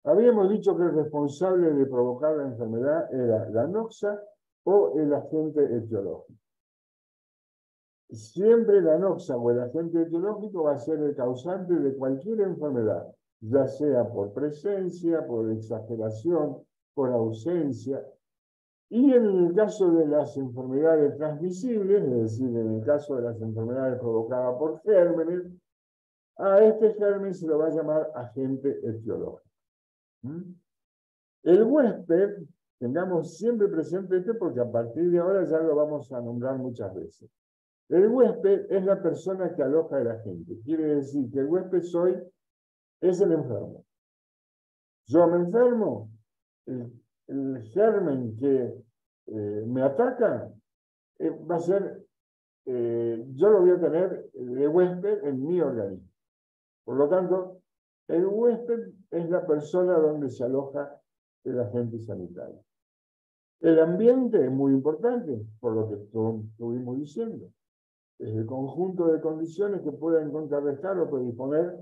Habíamos dicho que el responsable de provocar la enfermedad era la noxa o el agente etiológico. Siempre la noxa o el agente etiológico va a ser el causante de cualquier enfermedad, ya sea por presencia, por exageración, por ausencia. Y en el caso de las enfermedades transmisibles, es decir, en el caso de las enfermedades provocadas por gérmenes, a este germen se lo va a llamar agente etiológico. El huésped, tengamos siempre presente este porque a partir de ahora ya lo vamos a nombrar muchas veces. El huésped es la persona que aloja al agente. Quiere decir que el huésped es el enfermo. Yo me enfermo, el germen que me ataca va a ser, yo lo voy a tener de huésped en mi organismo. Por lo tanto, el huésped es la persona donde se aloja el agente sanitario. El ambiente es muy importante, por lo que estuvimos diciendo. Es el conjunto de condiciones que pueden contrarrestar o predisponer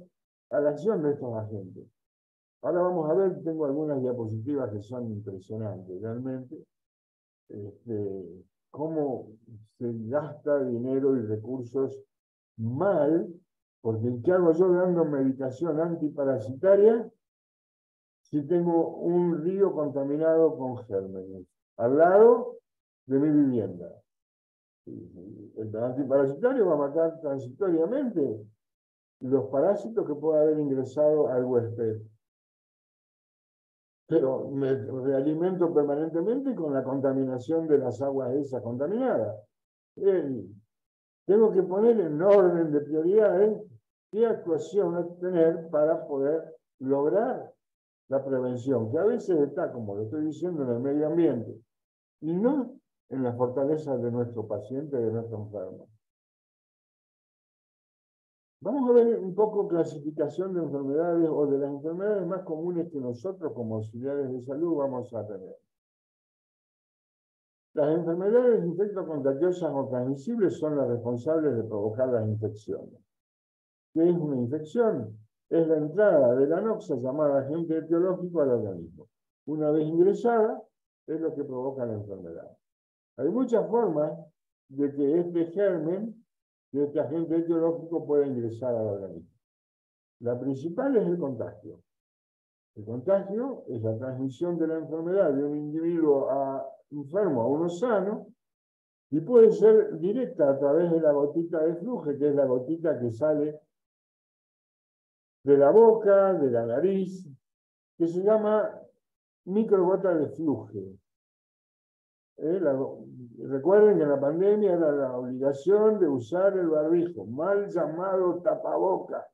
a la acción de estos agentes. Ahora vamos a ver, tengo algunas diapositivas que son impresionantes, realmente, cómo se gasta dinero y recursos mal, porque ¿qué hago yo dando medicación antiparasitaria si tengo un río contaminado con gérmenes al lado de mi vivienda? El antiparasitario va a matar transitoriamente los parásitos que pueda haber ingresado al huésped. Pero me realimento permanentemente con la contaminación de las aguas esas contaminadas. Tengo que poner en orden de prioridades qué actuación tener para poder lograr la prevención, que a veces está, como lo estoy diciendo, en el medio ambiente, y no en la fortaleza de nuestro paciente, de nuestro enfermo. Vamos a ver un poco clasificación de enfermedades o de las enfermedades más comunes que nosotros como auxiliares de salud vamos a tener. Las enfermedades infectocontagiosas o transmisibles son las responsables de provocar las infecciones. ¿Qué es una infección? Es la entrada de la noxa llamada agente etiológico al organismo. Una vez ingresada, es lo que provoca la enfermedad. Hay muchas formas de que este germen, de este agente etiológico, pueda ingresar al organismo. La principal es el contagio. El contagio es la transmisión de la enfermedad de un individuo enfermo a uno sano y puede ser directa a través de la gotita de fluje, que es la gotita que sale de la boca, de la nariz, que se llama microgota de fluje. Recuerden que en la pandemia era la obligación de usar el barbijo, mal llamado tapaboca.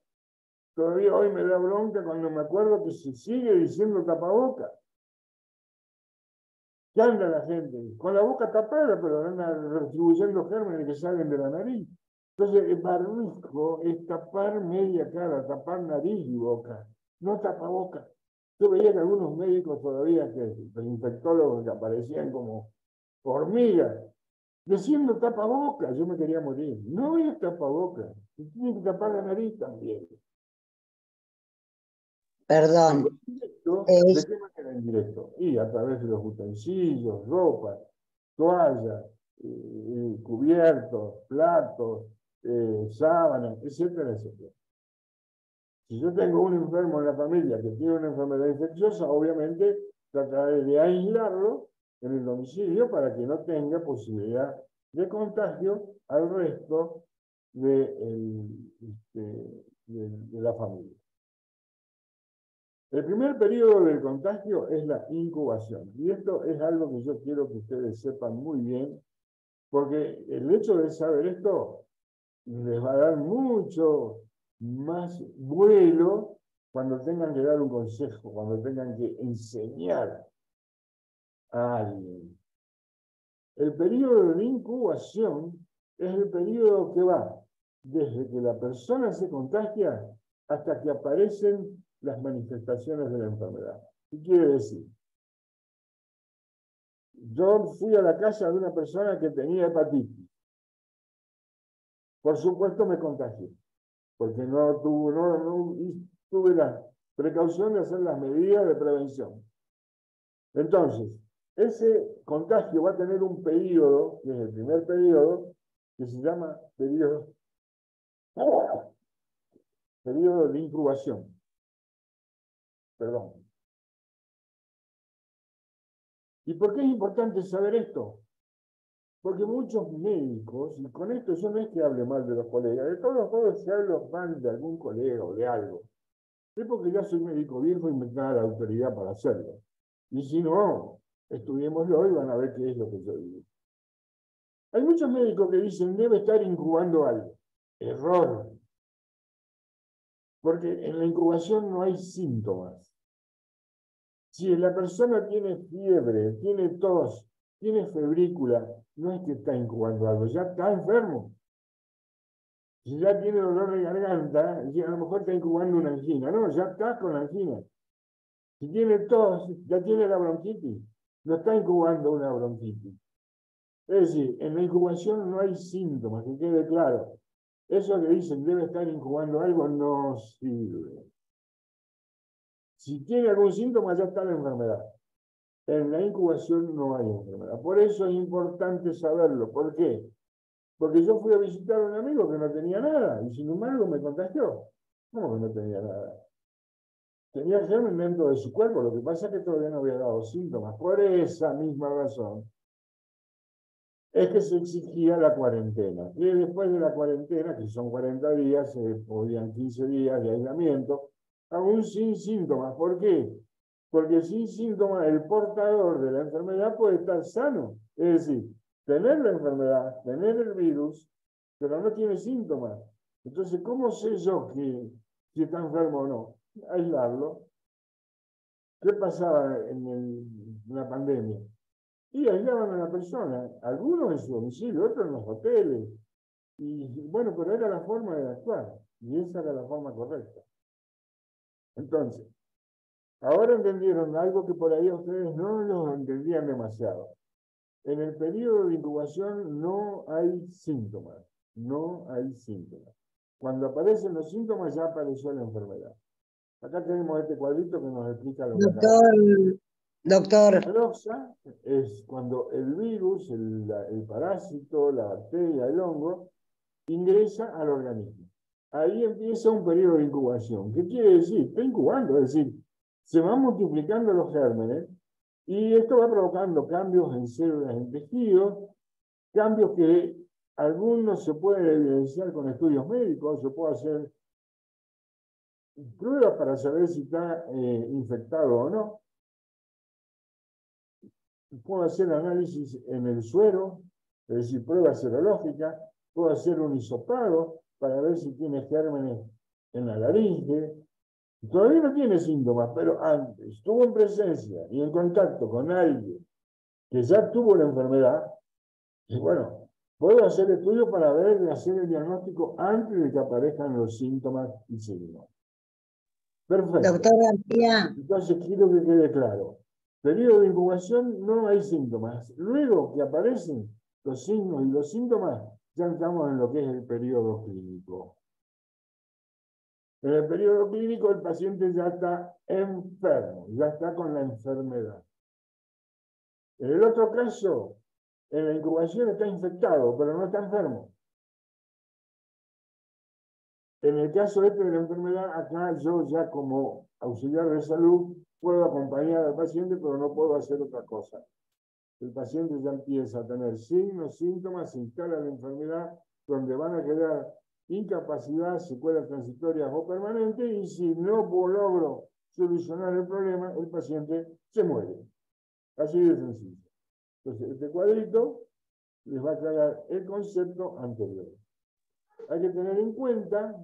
Todavía hoy me da bronca cuando me acuerdo que se sigue diciendo tapaboca. ¿Qué anda la gente? Con la boca tapada, pero andan distribuyendo gérmenes que salen de la nariz. Entonces, el barbijo es tapar media cara, tapar nariz y boca, no tapaboca. Yo veía que algunos médicos todavía, los infectólogos que aparecían como hormigas, diciendo tapaboca, yo me quería morir. No es tapaboca, tiene que tapar la nariz también. Perdón. ¿De qué manera indirecto? Y a través de los utensilios, ropa, toallas, cubiertos, platos, sábanas, etcétera, etcétera. Si yo tengo un enfermo en la familia que tiene una enfermedad infecciosa, obviamente trataré de aislarlo en el domicilio para que no tenga posibilidad de contagio al resto de la familia. El primer periodo del contagio es la incubación. Y esto es algo que yo quiero que ustedes sepan muy bien, porque el hecho de saber esto les va a dar mucho más vuelo cuando tengan que dar un consejo, cuando tengan que enseñar a alguien. El periodo de incubación es el periodo que va desde que la persona se contagia hasta que aparecen las manifestaciones de la enfermedad. ¿Qué quiere decir? Yo fui a la casa de una persona que tenía hepatitis. Por supuesto me contagié, porque no tuve la precaución de hacer las medidas de prevención. Entonces, ese contagio va a tener un periodo, que es el primer periodo, que se llama periodo de incubación. Perdón. ¿Y por qué es importante saber esto? Porque muchos médicos, y con esto yo no es que hable mal de los colegas, de todos modos si hablo mal de algún colega o de algo, es porque ya soy médico viejo y me da la autoridad para hacerlo. Y si no, estudiémoslo y van a ver qué es lo que yo digo. Hay muchos médicos que dicen debe estar incubando algo. Error. Porque en la incubación no hay síntomas. Si la persona tiene fiebre, tiene tos, tiene febrícula, no es que está incubando algo, ya está enfermo. Si ya tiene dolor de garganta, a lo mejor está incubando una angina. No, ya está con la angina. Si tiene tos, ya tiene la bronquitis. No está incubando una bronquitis. Es decir, en la incubación no hay síntomas, que quede claro. Eso que dicen debe estar incubando algo no sirve. Si tiene algún síntoma, ya está la enfermedad. En la incubación no hay enfermedad. Por eso es importante saberlo. ¿Por qué? Porque yo fui a visitar a un amigo que no tenía nada y sin embargo me contagió. ¿Cómo que no tenía nada? Tenía germen dentro de su cuerpo, lo que pasa es que todavía no había dado síntomas. Por esa misma razón es que se exigía la cuarentena. Y después de la cuarentena, que son 40 días, se podían 15 días de aislamiento, aún sin síntomas. ¿Por qué? Porque sin síntomas el portador de la enfermedad puede estar sano. Es decir, tener la enfermedad, tener el virus, pero no tiene síntomas. Entonces, ¿cómo sé yo que si está enfermo o no? Aislarlo. ¿Qué pasaba en la pandemia? Y aislaban a la persona, algunos en su domicilio, otros en los hoteles. Y bueno, pero era la forma de actuar. Y esa era la forma correcta. Entonces, ahora entendieron algo que por ahí ustedes no lo entendían demasiado. En el periodo de incubación no hay síntomas. No hay síntomas. Cuando aparecen los síntomas ya apareció la enfermedad. Acá tenemos este cuadrito que nos explica lo que acaba de decir. Doctor, La doxa es cuando el virus, el parásito, la bacteria, el hongo, ingresa al organismo. Ahí empieza un periodo de incubación. ¿Qué quiere decir? Está incubando, es decir, se van multiplicando los gérmenes y esto va provocando cambios en células, en tejidos, cambios que algunos se pueden evidenciar con estudios médicos, se puede hacer pruebas para saber si está infectado o no. Puedo hacer análisis en el suero, es decir, pruebas serológicas, puedo hacer un hisopado para ver si tiene gérmenes en la laringe. Todavía no tiene síntomas, pero antes estuvo en presencia y en contacto con alguien que ya tuvo la enfermedad, y bueno, puedo hacer estudios para ver, hacer el diagnóstico antes de que aparezcan los síntomas y signos. Perfecto. doctor García, Entonces quiero que quede claro. Periodo de incubación no hay síntomas. Luego que aparecen los signos y los síntomas, ya entramos en lo que es el periodo clínico. En el periodo clínico el paciente ya está enfermo, ya está con la enfermedad. En el otro caso, en la incubación está infectado, pero no está enfermo. En el caso este de la enfermedad, acá yo ya como auxiliar de salud puedo acompañar al paciente, pero no puedo hacer otra cosa. El paciente ya empieza a tener signos, síntomas, se instala la enfermedad, donde van a quedar incapacidad, secuelas transitorias o permanentes, y si no logro solucionar el problema, el paciente se muere. Así de sencillo. Entonces, este cuadrito les va a aclarar el concepto anterior. Hay que tener en cuenta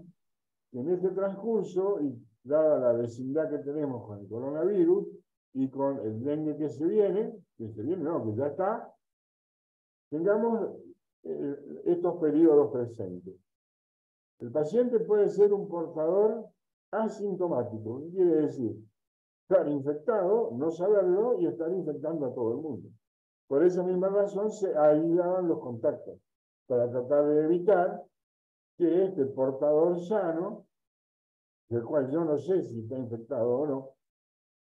que en este transcurso, y dada la vecindad que tenemos con el coronavirus y con el dengue que se viene, no, que ya está, tengamos estos periodos presentes. El paciente puede ser un portador asintomático. ¿Qué quiere decir? Estar infectado, no saberlo y estar infectando a todo el mundo. Por esa misma razón se aíslan los contactos, para tratar de evitar que este portador sano, del cual yo no sé si está infectado o no,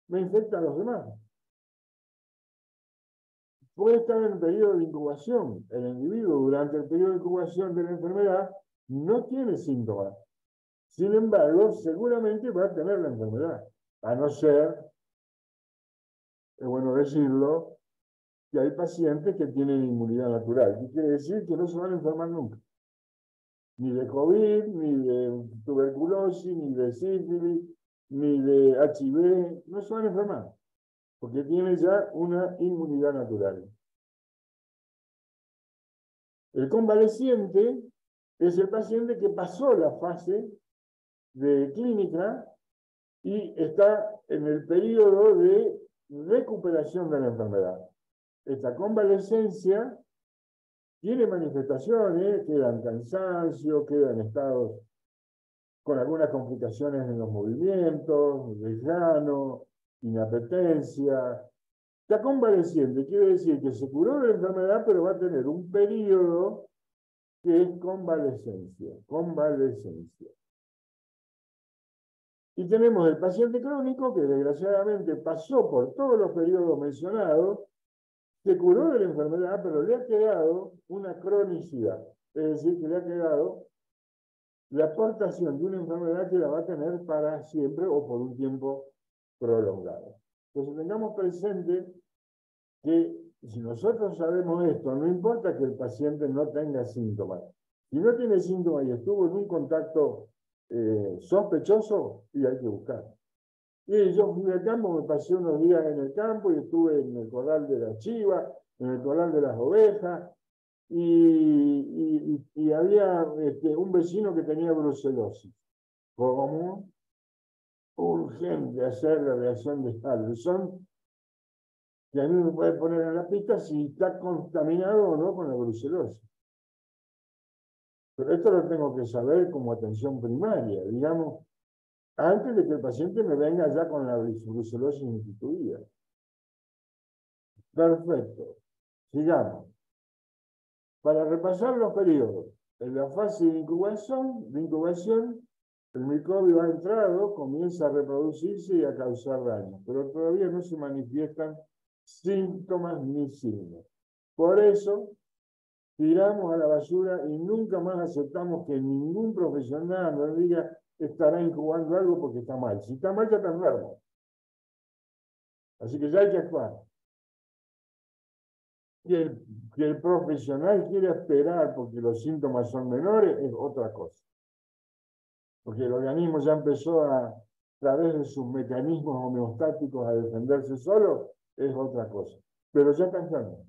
me infecta a los demás. Puede estar en el periodo de incubación. El individuo durante el periodo de incubación de la enfermedad no tiene síntomas. Sin embargo, seguramente va a tener la enfermedad, a no ser, es bueno decirlo, que hay pacientes que tienen inmunidad natural. ¿Qué quiere decir? Que no se van a enfermar nunca. Ni de COVID, ni de tuberculosis, ni de sífilis, ni de HIV. No se van a enfermar, porque tienen ya una inmunidad natural. El convaleciente es el paciente que pasó la fase de clínica y está en el periodo de recuperación de la enfermedad. Esta convalescencia tiene manifestaciones, queda en cansancio, queda en estados con algunas complicaciones en los movimientos, desgano, inapetencia. Está convaleciente, quiere decir que se curó de la enfermedad, pero va a tener un periodo que es convalescencia. Y tenemos el paciente crónico que desgraciadamente pasó por todos los periodos mencionados, se curó de la enfermedad, pero le ha quedado una cronicidad. Es decir, que le ha quedado la aportación de una enfermedad que la va a tener para siempre o por un tiempo prolongado. Entonces tengamos presente que si nosotros sabemos esto, no importa que el paciente no tenga síntomas. Si no tiene síntomas y estuvo en un contacto sospechoso, y hay que buscar. Y yo fui al campo, me pasé unos días en el campo y estuve en el corral de las chivas, en el corral de las ovejas, y había un vecino que tenía brucelosis. ¿Cómo? Urgente hacer la reacción de Stolzfus, que a mí me puede poner en la pista si está contaminado o no con la brucelosis. Pero esto lo tengo que saber como atención primaria, digamos, antes de que el paciente me venga ya con la brucelosis instituida. Perfecto. Sigamos. Para repasar los periodos, en la fase de incubación, el microbio ha entrado, comienza a reproducirse y a causar daño, pero todavía no se manifiestan síntomas ni signos. Por eso, tiramos a la basura y nunca más aceptamos que ningún profesional nos diga estará incubando algo porque está mal. Si está mal, ya está enfermo. Así que ya hay que actuar. Que el profesional quiera esperar porque los síntomas son menores es otra cosa. Porque el organismo ya empezó a través de sus mecanismos homeostáticos a defenderse solo, es otra cosa. Pero ya está enfermo.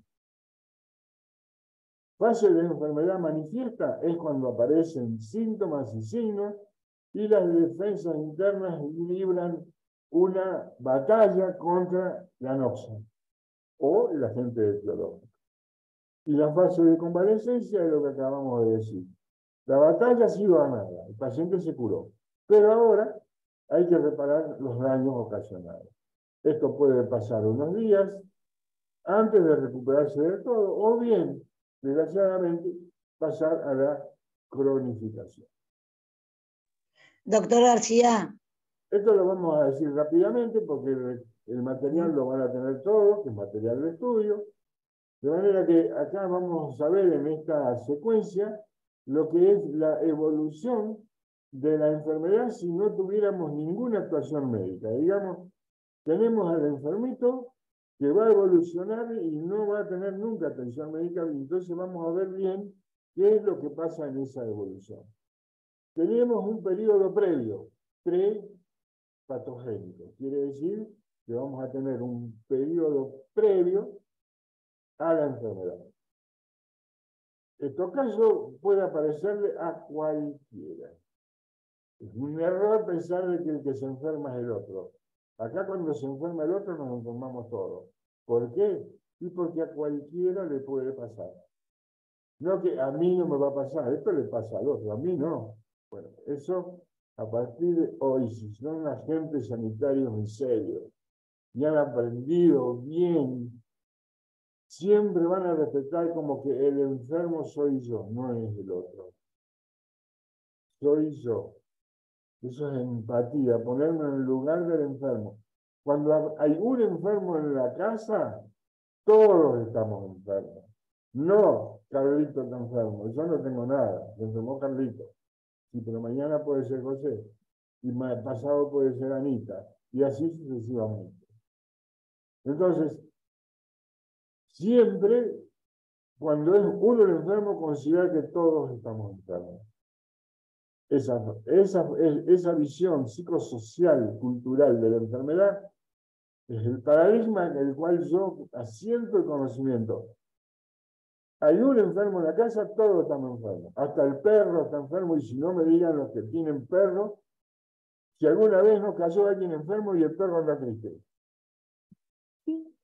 Fase de enfermedad manifiesta es cuando aparecen síntomas y signos y las defensas internas libran una batalla contra la noxa o el agente etiológico. Y la fase de convalescencia es lo que acabamos de decir. La batalla ha sido ganada, el paciente se curó, pero ahora hay que reparar los daños ocasionados. Esto puede pasar unos días antes de recuperarse de todo, o bien, desgraciadamente, pasar a la cronificación. Doctor García. Esto lo vamos a decir rápidamente porque el material lo van a tener todos, que es material de estudio. De manera que acá vamos a ver en esta secuencia lo que es la evolución de la enfermedad si no tuviéramos ninguna actuación médica. Digamos, tenemos al enfermito que va a evolucionar y no va a tener nunca atención médica, y entonces vamos a ver bien qué es lo que pasa en esa evolución. Tenemos un periodo previo, prepatogénico. Quiere decir que vamos a tener un periodo previo a la enfermedad. Esto caso puede aparecerle a cualquiera. Es un error pensar de que el que se enferma es el otro. Acá cuando se enferma el otro nos enfermamos todos. ¿Por qué? Y porque a cualquiera le puede pasar. No que a mí no me va a pasar, esto le pasa al otro, a mí no. Bueno, eso a partir de hoy, si son agentes sanitarios en serio y han aprendido bien, siempre van a respetar como que el enfermo soy yo, no es el otro. Soy yo. Eso es empatía, ponerme en el lugar del enfermo. Cuando hay un enfermo en la casa, todos estamos enfermos. No, Carlito está enfermo, yo no tengo nada, se enfermó Carlito. Sí, pero mañana puede ser José, y pasado puede ser Anita, y así sucesivamente. Entonces, siempre, cuando es uno el enfermo, considera que todos estamos enfermos. Esa visión psicosocial, cultural de la enfermedad, es el paradigma en el cual yo asiento el conocimiento. Hay un enfermo en la casa, todos estamos enfermos. Hasta el perro está enfermo, y si no me digan los que tienen perro, si alguna vez nos cayó alguien enfermo y el perro anda triste. Sí.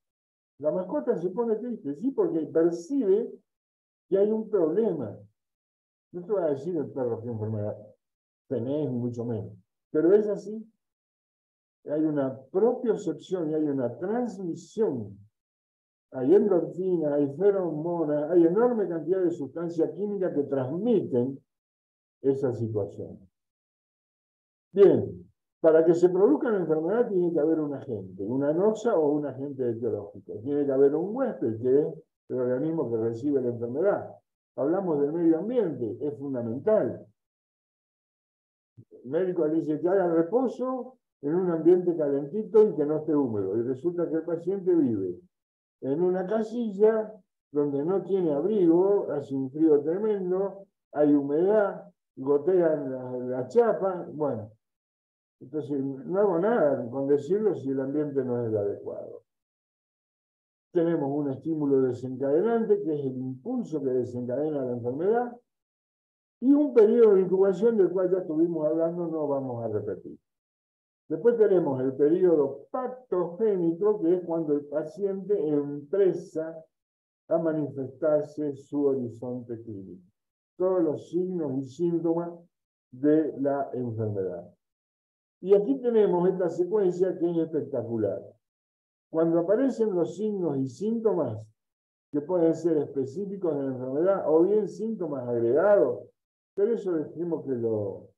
La mascota se pone triste, sí, porque percibe que hay un problema. No te va a decir el perro qué enfermedad tenés, mucho menos. Pero es así. Hay una propiocepción y hay una transmisión. Hay endorfina, hay feromonas, hay enorme cantidad de sustancias químicas que transmiten esa situación. Bien, para que se produzca la enfermedad tiene que haber un agente, una noxa o un agente etiológico. Tiene que haber un huésped, que es el organismo que recibe la enfermedad. Hablamos del medio ambiente, es fundamental. El médico le dice que haga reposo en un ambiente calentito y que no esté húmedo. Y resulta que el paciente vive en una casilla donde no tiene abrigo, hace un frío tremendo, hay humedad, gotean la chapa, bueno. Entonces, no hago nada con decirlo si el ambiente no es el adecuado. Tenemos un estímulo desencadenante, que es el impulso que desencadena la enfermedad, y un periodo de incubación del cual ya estuvimos hablando, no vamos a repetir. Después tenemos el periodo patogénico, que es cuando el paciente empieza a manifestarse su horizonte clínico. Todos los signos y síntomas de la enfermedad. Y aquí tenemos esta secuencia que es espectacular. Cuando aparecen los signos y síntomas, que pueden ser específicos de la enfermedad o bien síntomas agregados, pero eso decimos que lo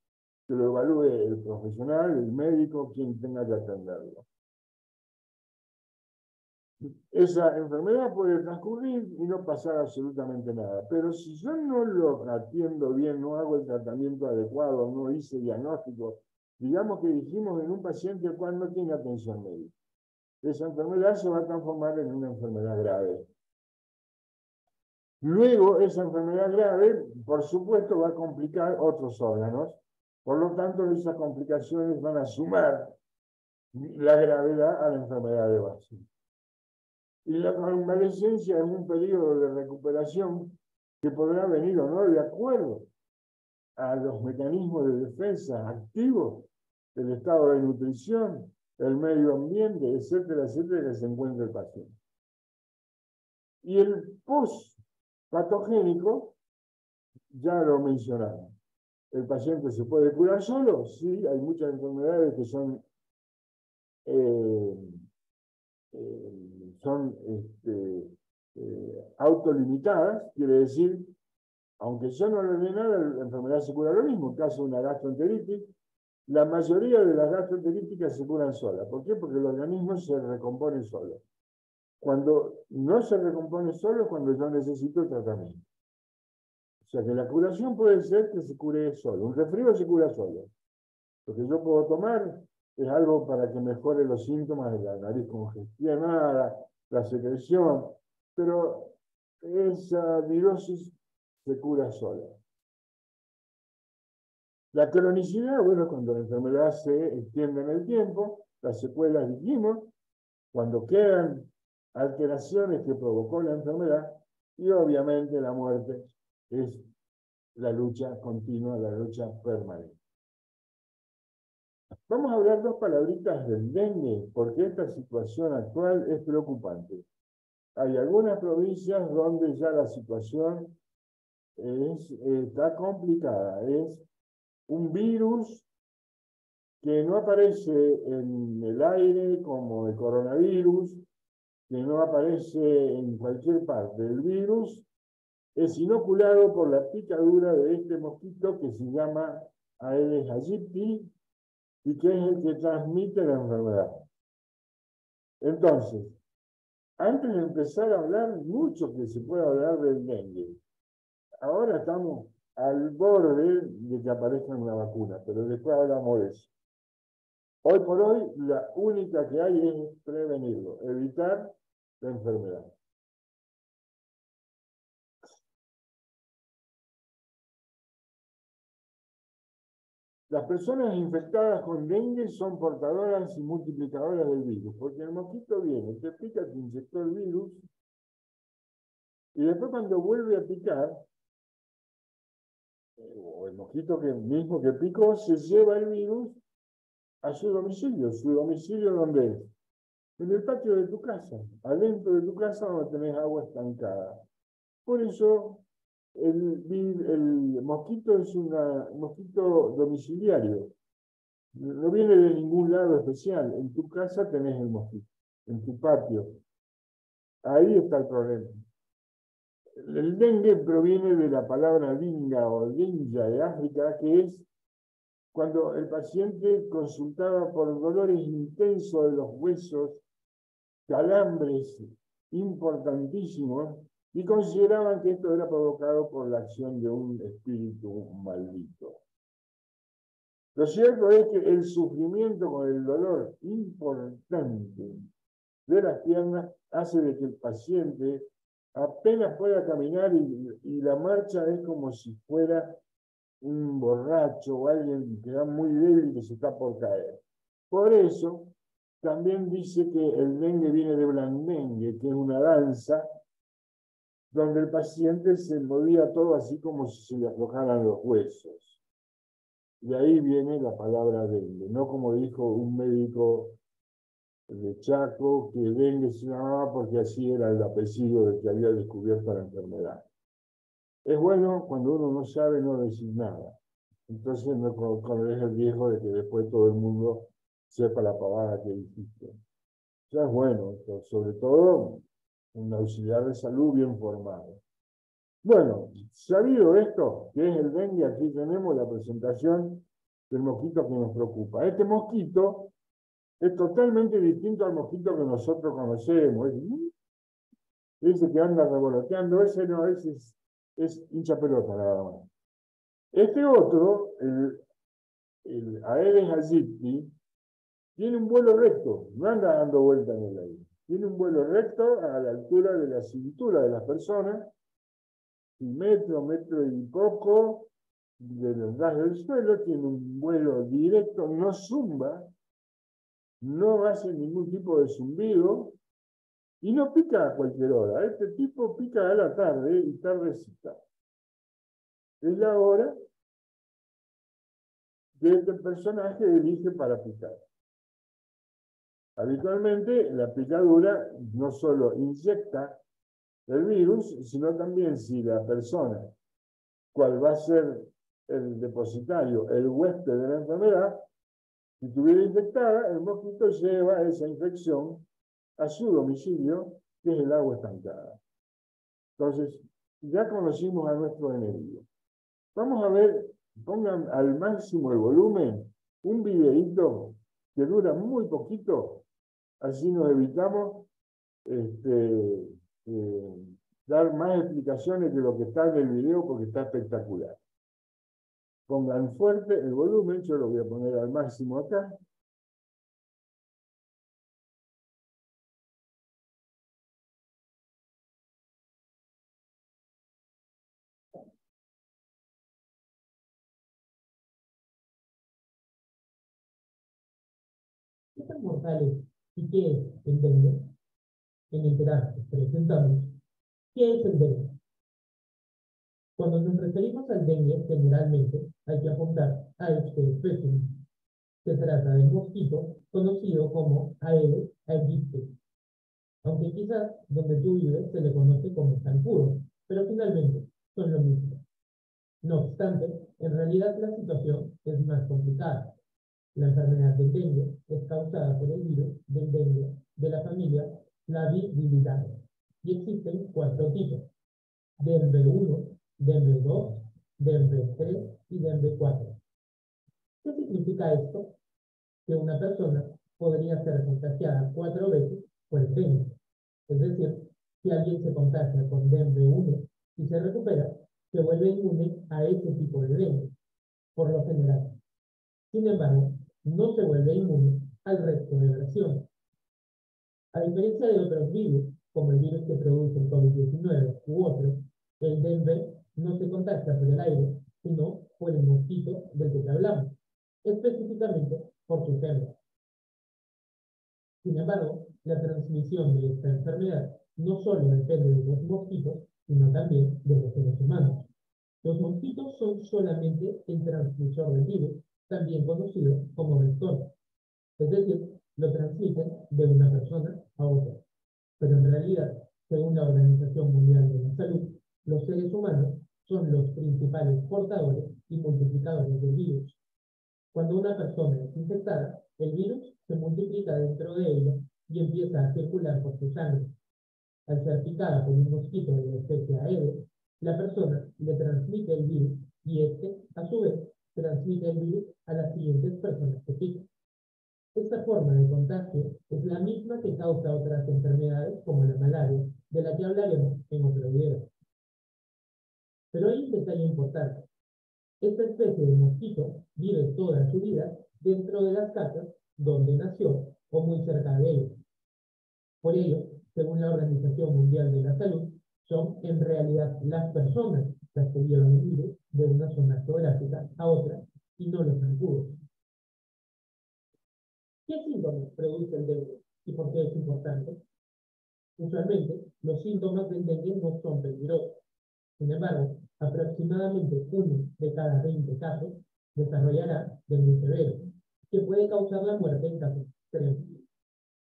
evalúe el profesional, el médico, quien tenga que atenderlo. Esa enfermedad puede transcurrir y no pasar absolutamente nada. Pero si yo no lo atiendo bien, no hago el tratamiento adecuado, no hice diagnóstico, digamos que dijimos en un paciente el cual no tiene atención médica, esa enfermedad se va a transformar en una enfermedad grave. Luego, esa enfermedad grave, por supuesto, va a complicar otros órganos. Por lo tanto, esas complicaciones van a sumar la gravedad a la enfermedad de base. Y la convalecencia es un periodo de recuperación que podrá venir o no de acuerdo a los mecanismos de defensa activos, el estado de nutrición, el medio ambiente, etcétera, etcétera, que se encuentra el paciente. Y el post-patogénico, ya lo mencionamos. ¿El paciente se puede curar solo? Sí, hay muchas enfermedades que son autolimitadas, quiere decir, aunque yo no le dé nada, la enfermedad se cura lo mismo. En caso de una gastroenteritis, la mayoría de las gastroenteríticas se curan solas. ¿Por qué? Porque el organismo se recompone solo. Cuando no se recompone solo es cuando yo necesito tratamiento. sea que la curación puede ser que se cure solo. Un resfrío se cura solo. Lo que yo puedo tomar es algo para que mejore los síntomas de la nariz congestionada, la secreción, pero esa virosis se cura sola. La cronicidad, bueno, cuando la enfermedad se extiende en el tiempo, las secuelas dijimos, cuando quedan alteraciones que provocó la enfermedad, y obviamente la muerte es la lucha continua, la lucha permanente. Vamos a hablar dos palabritas del dengue, porque esta situación actual es preocupante. Hay algunas provincias donde ya la situación está complicada. Es un virus que no aparece en el aire como el coronavirus, que no aparece en cualquier parte. El virus es inoculado por la picadura de este mosquito que se llama Aedes aegypti y que es el que transmite la enfermedad. Entonces, antes de empezar a hablar, mucho que se puede hablar del dengue. Ahora estamos al borde de que aparezca una vacuna, pero después hablamos de eso. Hoy por hoy, la única que hay es prevenirlo, evitar la enfermedad. Las personas infectadas con dengue son portadoras y multiplicadoras del virus, porque el mosquito viene, te pica, te inyectó el virus, y después cuando vuelve a picar, o el mosquito mismo que picó, se lleva el virus a su domicilio. ¿Su domicilio dónde es? En el patio de tu casa, adentro de tu casa donde tenés agua estancada. Por eso el mosquito es un mosquito domiciliario. No viene de ningún lado especial. En tu casa tenés el mosquito, en tu patio. Ahí está el problema. El dengue proviene de la palabra dinga o dinja de África, que es cuando el paciente consultaba por dolores intensos de los huesos, calambres importantísimos, y consideraban que esto era provocado por la acción de un espíritu maldito. Lo cierto es que el sufrimiento con el dolor importante de las piernas hace de que el paciente apenas pueda caminar y la marcha es como si fuera un borracho o alguien que está muy débil y que se está por caer. Por eso, también dice que el dengue viene de blandengue, que es una danza donde el paciente se movía todo así como si se le aflojaran los huesos. De ahí viene la palabra dengue, no como dijo un médico de Chaco, que dengue se llamaba porque así era el apellido del que había descubierto la enfermedad. Es bueno cuando uno no sabe no decir nada. Entonces no corres el riesgo de que después todo el mundo sepa la pavada que dijiste. Ya es bueno, sobre todo un auxiliar de salud bien formado. Bueno, sabido esto, que es el dengue, aquí tenemos la presentación del mosquito que nos preocupa. Este mosquito es totalmente distinto al mosquito que nosotros conocemos. Ese que anda revoloteando, ese no, ese es hincha pelota nada más. Este otro, el Aedes aegypti, tiene un vuelo recto, no anda dando vueltas en el aire. Tiene un vuelo recto a la altura de la cintura de las personas, un metro, metro y poco del ras del suelo, tiene un vuelo directo, no zumba, no hace ningún tipo de zumbido y no pica a cualquier hora. Este tipo pica a la tarde y tardecita. Es la hora que este personaje elige para picar. Habitualmente la picadura no solo inyecta el virus, sino también si la persona, cual va a ser el depositario, el huésped de la enfermedad, si estuviera infectada, el mosquito lleva esa infección a su domicilio, que es el agua estancada. Entonces, ya conocimos a nuestro enemigo. Vamos a ver, pongan al máximo el volumen, un videíto que dura muy poquito, así nos evitamos dar más explicaciones que lo que está en el video porque está espectacular. Pongan fuerte el volumen, yo lo voy a poner al máximo acá. ¿Qué tan mortales y qué es el dengue? En Enterarte presentamos ¿qué es el dengue? Cuando nos referimos al dengue, generalmente hay que apuntar a este espécimen. Se trata del mosquito conocido como Aedes aegypti, aunque quizás donde tú vives se le conoce como zancudo, pero finalmente son lo mismo. No obstante, en realidad la situación es más complicada. La enfermedad del dengue es causada por el virus del dengue de la familia Flaviviridae y existen 4 tipos: dengue 1, dengue 2, dengue 3 y dengue 4. ¿Qué significa esto? Que una persona podría ser contagiada 4 veces por el dengue. Es decir, si alguien se contagia con dengue 1 y se recupera, se vuelve inmune a ese tipo de dengue, por lo general. Sin embargo, no se vuelve inmune al resto de versiones. A diferencia de otros virus, como el virus que produce el COVID-19 u otros, el dengue no se contagia por el aire, sino por el mosquito del que te hablamos, específicamente por su género. Sin embargo, la transmisión de esta enfermedad no solo depende de los mosquitos, sino también de los seres humanos. Los mosquitos son solamente el transmisor del virus, también conocido como vector. Es decir, lo transmiten de una persona a otra. Pero en realidad, según la Organización Mundial de la Salud, los seres humanos son los principales portadores y multiplicadores del virus. Cuando una persona es infectada, el virus se multiplica dentro de ella y empieza a circular por su sangre. Al ser picada por un mosquito de la especie Aedes, la persona le transmite el virus y este, a su vez, transmite el virus a las siguientes personas que pican. Esta forma de contagio es la misma que causa otras enfermedades como la malaria, de la que hablaremos en otro video. Pero hay un detalle importante. Esta especie de mosquito vive toda su vida dentro de las casas donde nació o muy cerca de ellas. Por ello, según la Organización Mundial de la Salud, son en realidad las personas las que llevan el virus de una zona geográfica a otra y no los zancudos. ¿Qué síntomas produce el dengue y por qué es importante? Usualmente, los síntomas del dengue no son peligrosos. Sin embargo, aproximadamente 1 de cada 20 casos desarrollará dengue severo, que puede causar la muerte en casos extremos.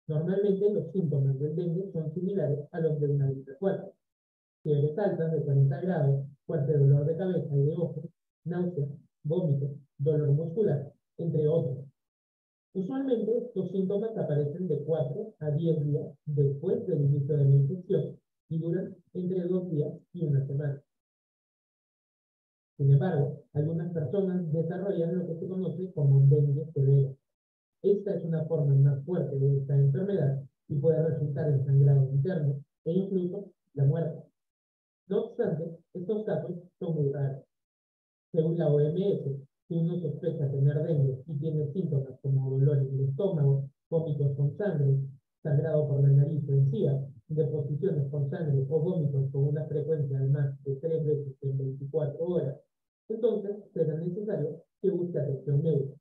Normalmente, los síntomas del dengue son similares a los de una gripe fuerte: fiebres altas de 40 grados, fuerte dolor de cabeza y de ojos, náuseas, vómitos, dolor muscular, entre otros. Usualmente, estos síntomas aparecen de 4 a 10 días después del inicio de la infección y duran entre 2 días y 1 semana. Sin embargo, algunas personas desarrollan lo que se conoce como dengue severo. Esta es una forma más fuerte de esta enfermedad y puede resultar en sangrado interno e incluso la muerte. No obstante, estos casos son muy raros. Según la OMS, si uno sospecha tener dengue y tiene síntomas como dolor en el estómago, vómitos con sangre, sangrado por la nariz o encía, deposiciones con sangre o vómitos con una frecuencia de más de 3 veces en 24 horas, entonces será necesario que busque atención médica.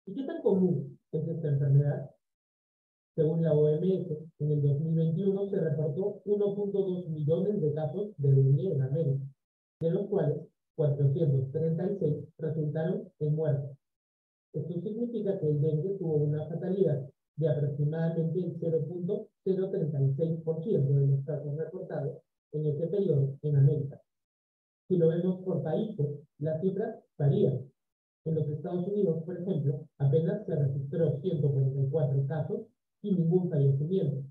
¿Y qué tan común es esta enfermedad? Según la OMS, en el 2021 se reportó 1.2 millones de casos de dengue en América, de los cuales 436 resultaron en muerte. Esto significa que el dengue tuvo una fatalidad de aproximadamente el 0.036% de los casos reportados en ese periodo en América. Si lo vemos por países, las cifras varían. En los Estados Unidos, por ejemplo, apenas se registró 144 casos y ningún fallecimiento.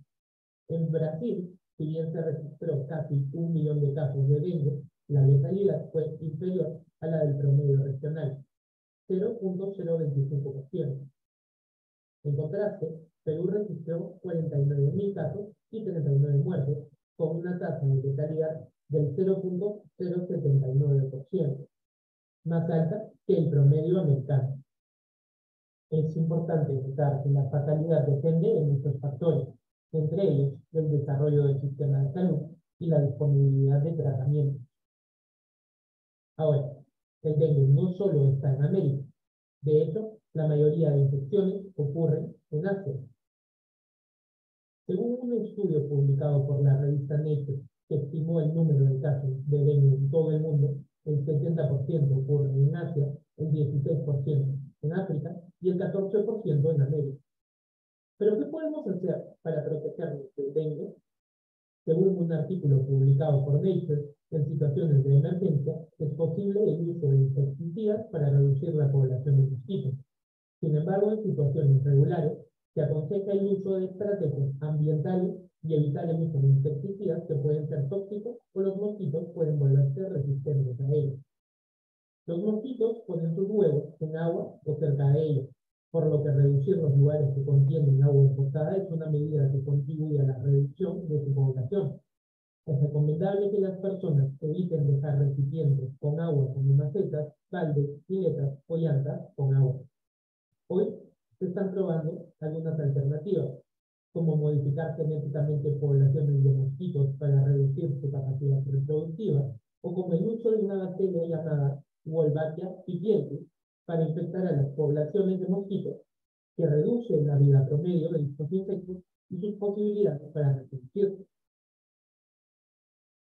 En Brasil, si bien se registró casi 1 millón de casos de dengue, la letalidad fue inferior a la del promedio regional, 0.025%. En contraste, Perú registró 49.000 casos y 39 muertes, con una tasa más alta que el promedio americano. Es importante notar que la fatalidad depende de muchos factores, entre ellos el desarrollo del sistema de salud y la disponibilidad de tratamiento. Ahora, el dengue no solo está en América. De hecho, la mayoría de infecciones ocurren en Asia. Según un estudio publicado por la revista Nature, que estimó el número de casos de dengue en todo el mundo, el 70% ocurren en Asia, el 16% en África y el 14% en América. ¿Pero qué podemos hacer para protegernos del dengue? Según un artículo publicado por Nature, en situaciones de emergencia es posible el uso de insecticidas para reducir la población de mosquitos. Sin embargo, en situaciones regulares, se aconseja el uso de estrategias ambientales y evitar el uso de insecticidas que pueden ser tóxicos o los mosquitos pueden volverse resistentes a ellos. Los mosquitos ponen sus huevos en agua o cerca de ellos, por lo que reducir los lugares que contienen agua emboscada es una medida que contribuye a la reducción de su población. Es recomendable que las personas eviten dejar recipientes con agua como macetas, baldes, piletas o llantas con agua. Hoy se están probando algunas alternativas, como modificar genéticamente poblaciones de mosquitos para reducir su capacidad reproductiva, o como el uso de una bacteria llamada Wolbachia pipiensis para infectar a las poblaciones de mosquitos, que reduce la vida promedio de estos insectos y sus posibilidades para reproducirse.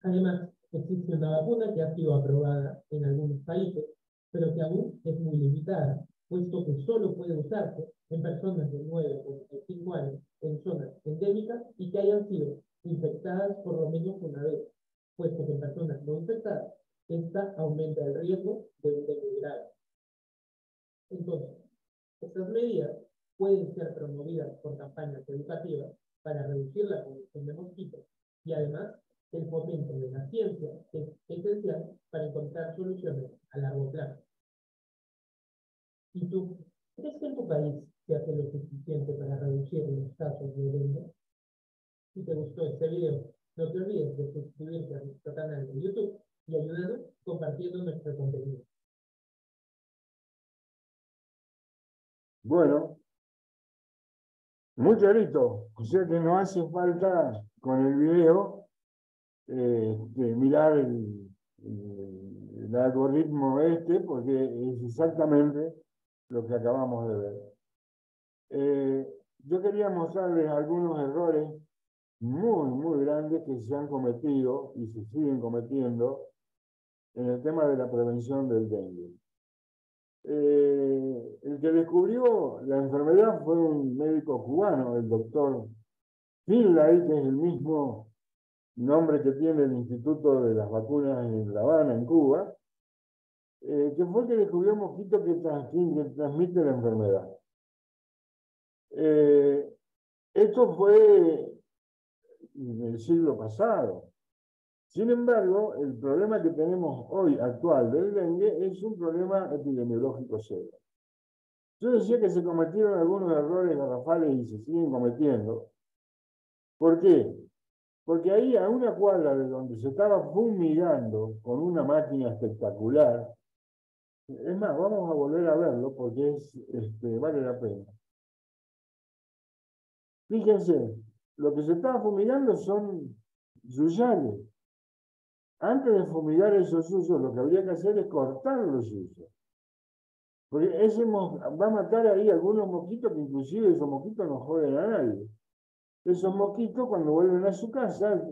Además, existe una vacuna que ha sido aprobada en algunos países, pero que aún es muy limitada, puesto que solo puede usarse en personas de 9 a 45 años en zonas endémicas y que hayan sido infectadas por lo menos una vez, puesto que en personas no infectadas, esta aumenta el riesgo de un dengue grave. Entonces, estas medidas pueden ser promovidas por campañas educativas para reducir la población de mosquitos y además el fomento de la ciencia es esencial para encontrar soluciones a largo plazo. ¿Y tú crees que en tu país se hace lo suficiente para reducir los casos de dengue? Si te gustó este video, no te olvides de suscribirte a nuestro canal de YouTube y ayúdanos compartiendo nuestro contenido. Bueno, muy clarito. O sea que no hace falta con el video mirar el algoritmo porque es exactamente lo que acabamos de ver. Yo quería mostrarles algunos errores muy grandes que se han cometido y se siguen cometiendo en el tema de la prevención del dengue. El que descubrió la enfermedad fue un médico cubano, el doctor Finlay, que es el mismo nombre que tiene el Instituto de las Vacunas en La Habana, en Cuba, que fue el que descubrió el mosquito que transmite la enfermedad. Esto fue en el siglo pasado. Sin embargo, el problema que tenemos hoy actual del dengue es un problema epidemiológico serio. Yo decía que se cometieron algunos errores garrafales y se siguen cometiendo. ¿Por qué? Porque ahí a una cuadra de donde se estaba fumigando con una máquina espectacular, es más, vamos a volver a verlo porque vale la pena. Fíjense, lo que se estaba fumigando son yuyales. Antes de fumigar esos yuyos, lo que habría que hacer es cortar los yuyos. Porque ese va a matar ahí algunos mosquitos que inclusive esos mosquitos no joden a nadie. Esos mosquitos cuando vuelven a su casa,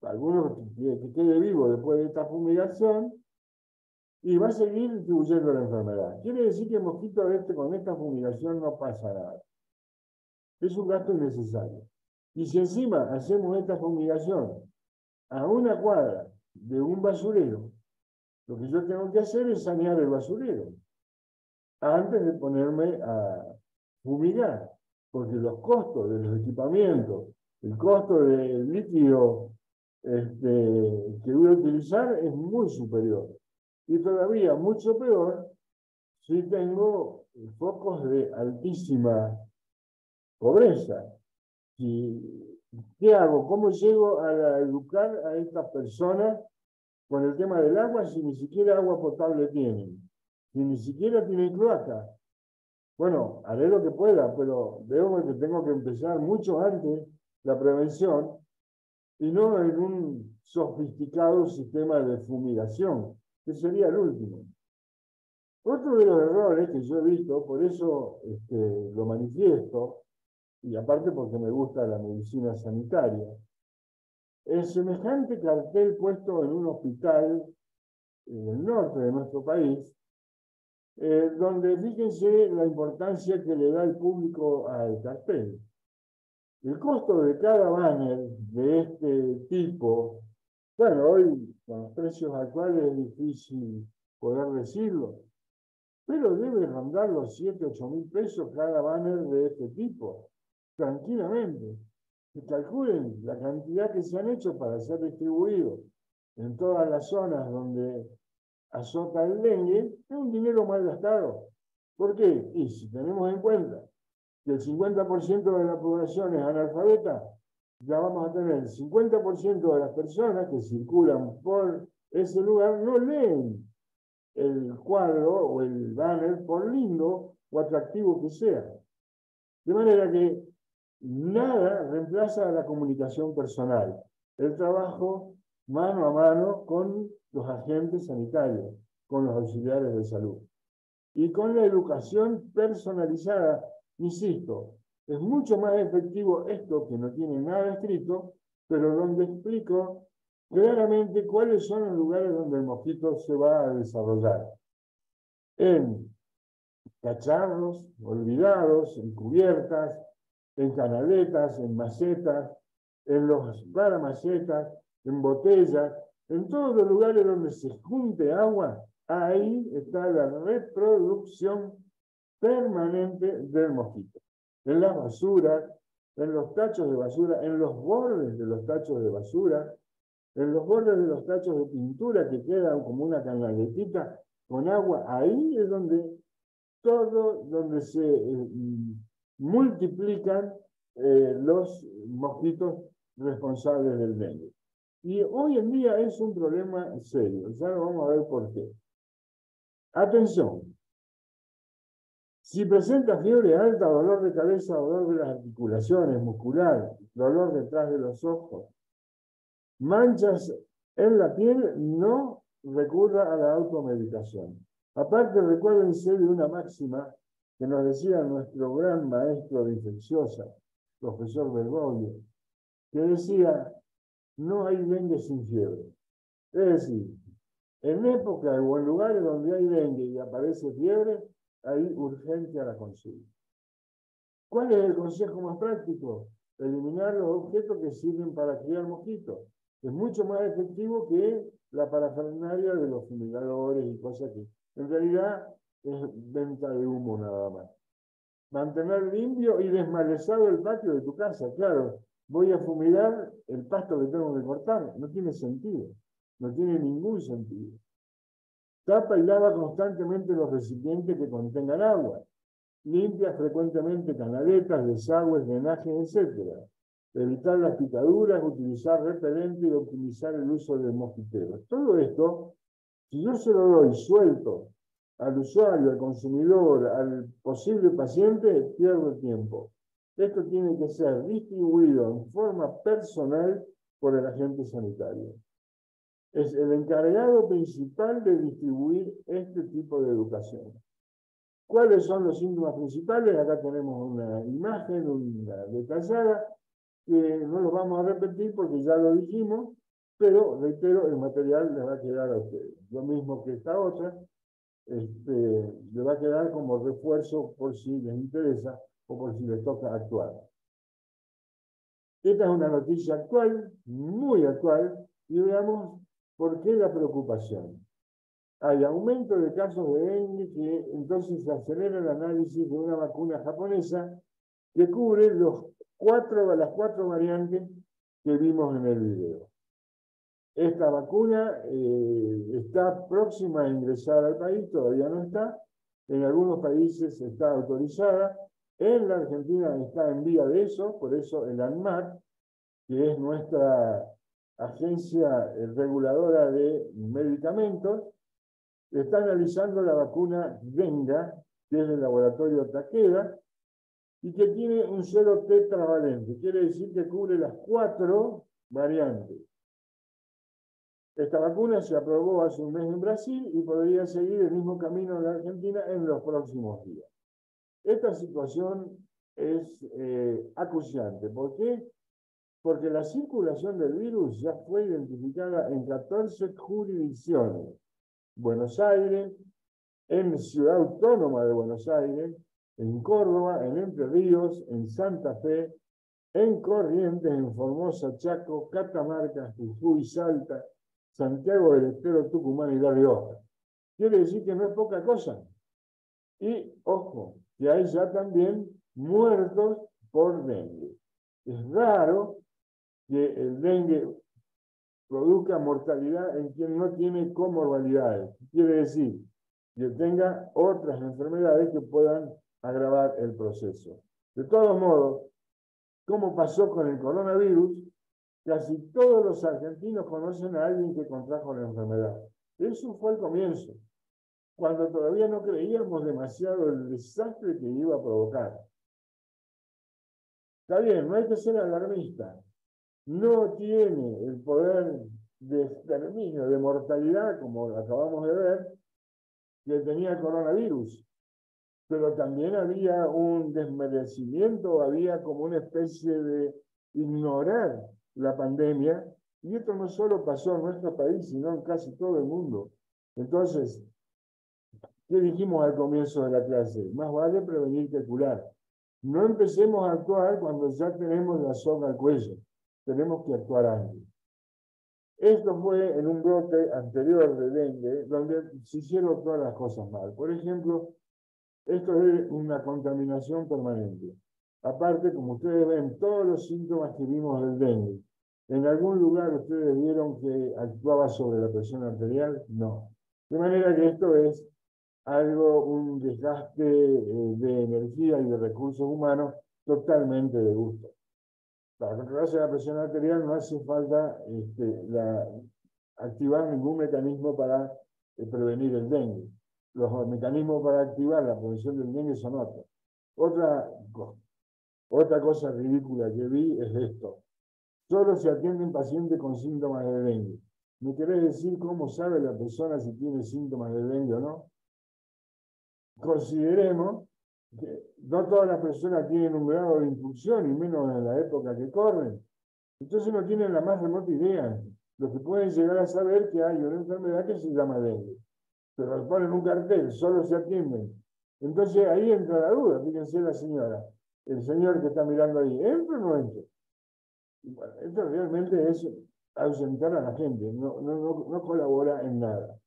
algunos que quede vivo después de esta fumigación, y va a seguir distribuyendo la enfermedad. Quiere decir que el mosquito con esta fumigación no pasa nada. Es un gasto innecesario. Y si encima hacemos esta fumigación a una cuadra de un basurero, lo que yo tengo que hacer es sanear el basurero antes de ponerme a fumigar, porque los costos de los equipamientos, el costo del líquido que voy a utilizar es muy superior. Y todavía mucho peor si tengo focos de altísima pobreza. ¿Qué hago? ¿Cómo llego a educar a estas personas con el tema del agua si ni siquiera agua potable tienen? si ni siquiera tienen cloaca? Bueno, haré lo que pueda, pero veo que tengo que empezar mucho antes la prevención y no en un sofisticado sistema de fumigación, que sería el último. Otro de los errores que yo he visto, por eso lo manifiesto, y aparte porque me gusta la medicina sanitaria, el semejante cartel puesto en un hospital en el norte de nuestro país, donde fíjense la importancia que le da el público al cartel. El costo de cada banner de este tipo, bueno, hoy con los precios actuales es difícil poder decirlo, pero debe rondar los 7, 8 mil pesos cada banner de este tipo, tranquilamente. Y calculen la cantidad que se han hecho para ser distribuidos en todas las zonas donde azota el dengue, es un dinero mal gastado. ¿Por qué? Y si tenemos en cuenta que el 50% de la población es analfabeta, ya vamos a tener el 50% de las personas que circulan por ese lugar no leen el cuadro o el banner, por lindo o atractivo que sea. De manera que nada reemplaza a la comunicación personal, el trabajo mano a mano con los agentes sanitarios, con los auxiliares de salud. Y con la educación personalizada, insisto, es mucho más efectivo esto que no tiene nada escrito, pero donde explico claramente cuáles son los lugares donde el mosquito se va a desarrollar. En cacharros olvidados, en cubiertas, en canaletas, en macetas, en los paramacetas, en botellas, en todos los lugares donde se junte agua, ahí está la reproducción permanente del mosquito. En las basuras, en los tachos de basura, en los bordes de los tachos de basura, en los bordes de los tachos de pintura que quedan como una canaletita con agua, ahí es donde donde se multiplican los mosquitos responsables del dengue. Y hoy en día es un problema serio, ya lo vamos a ver por qué. Atención, si presenta fiebre alta, dolor de cabeza, dolor de las articulaciones, muscular, dolor detrás de los ojos, manchas en la piel, no recurra a la automedicación. Aparte, recuérdense de una máxima que nos decía nuestro gran maestro de infecciosas, profesor Bergoglio, que decía, no hay dengue sin fiebre. Es decir, en época o en lugares donde hay dengue y aparece fiebre, hay urgencia a la consulta. ¿Cuál es el consejo más práctico? Eliminar los objetos que sirven para criar mosquitos. Es mucho más efectivo que la parafernalia de los fumigadores y cosas que en realidad es venta de humo nada más. Mantener limpio y desmalezado el patio de tu casa. Claro, voy a fumigar el pasto que tengo que cortar. No tiene sentido. No tiene ningún sentido. Tapa y lava constantemente los recipientes que contengan agua. Limpia frecuentemente canaletas, desagües, drenajes, etc. Evitar las picaduras, utilizar repelente y optimizar el uso de mosquiteros. Todo esto, si yo se lo doy suelto al usuario, al consumidor, al posible paciente, pierdo el tiempo. Esto tiene que ser distribuido en forma personal por el agente sanitario. Es el encargado principal de distribuir este tipo de educación. ¿Cuáles son los síntomas principales? Acá tenemos una imagen, una detallada, que no lo vamos a repetir porque ya lo dijimos, pero reitero, el material les va a quedar a ustedes. Lo mismo que esta otra, le va a quedar como refuerzo por si les interesa o por si les toca actuar. Esta es una noticia actual, muy actual, y veamos por qué la preocupación. Hay aumento de casos de dengue que entonces se acelera el análisis de una vacuna japonesa que cubre las cuatro variantes que vimos en el video. Esta vacuna está próxima a ingresar al país, todavía no está. En algunos países está autorizada. En la Argentina está en vía de eso, por eso el ANMAT, que es nuestra agencia reguladora de medicamentos, Está analizando la vacuna Denga, que es del laboratorio Takeda, y que tiene un solo tetravalente. Quiere decir que cubre las 4 variantes. Esta vacuna se aprobó hace un mes en Brasil y podría seguir el mismo camino en la Argentina en los próximos días. Esta situación es acuciante. ¿Por qué? Porque la circulación del virus ya fue identificada en 14 jurisdicciones. Buenos Aires, en Ciudad Autónoma de Buenos Aires, en Córdoba, en Entre Ríos, en Santa Fe, en Corrientes, en Formosa, Chaco, Catamarca, Jujuy, Salta, Santiago del Estero, Tucumán y La Rioja. Quiere decir que no es poca cosa. Y, ojo, que hay ya también muertos por dengue. Es raro que el dengue produzca mortalidad en quien no tiene comorbilidades. Quiere decir que tenga otras enfermedades que puedan agravar el proceso. De todos modos, como pasó con el coronavirus, casi todos los argentinos conocen a alguien que contrajo la enfermedad. Eso fue el comienzo, cuando todavía no creíamos demasiado el desastre que iba a provocar. Está bien, no hay que ser alarmista. No tiene el poder de exterminio, de mortalidad, como acabamos de ver, que tenía el coronavirus. Pero también había un desmerecimiento, había como una especie de ignorar la pandemia, y esto no solo pasó en nuestro país, sino en casi todo el mundo. Entonces, ¿qué dijimos al comienzo de la clase? Más vale prevenir que curar. No empecemos a actuar cuando ya tenemos la soga al cuello. Tenemos que actuar antes. Esto fue en un brote anterior de dengue, donde se hicieron todas las cosas mal. Por ejemplo, esto es una contaminación permanente. Aparte, como ustedes ven, todos los síntomas que vimos del dengue. ¿En algún lugar ustedes vieron que actuaba sobre la presión arterial? No. De manera que esto es un desgaste de energía y de recursos humanos totalmente de gusto. Para controlarse la presión arterial no hace falta activar ningún mecanismo para prevenir el dengue. Los mecanismos para activar la prevención del dengue son otros. Otra cosa ridícula que vi es esto. Solo se atienden pacientes con síntomas de dengue. ¿Me querés decir cómo sabe la persona si tiene síntomas de dengue o no? Consideremos que no todas las personas tienen un grado de infusión, y menos en la época que corren. Entonces no tienen la más remota idea. Lo que pueden llegar a saber que hay una enfermedad que se llama dengue. Pero ponen un cartel, solo se atienden. Entonces ahí entra la duda, fíjense la señora, el señor que está mirando ahí, ¿entra o no entra? Bueno, esto realmente es ausentar a la gente, no colabora en nada.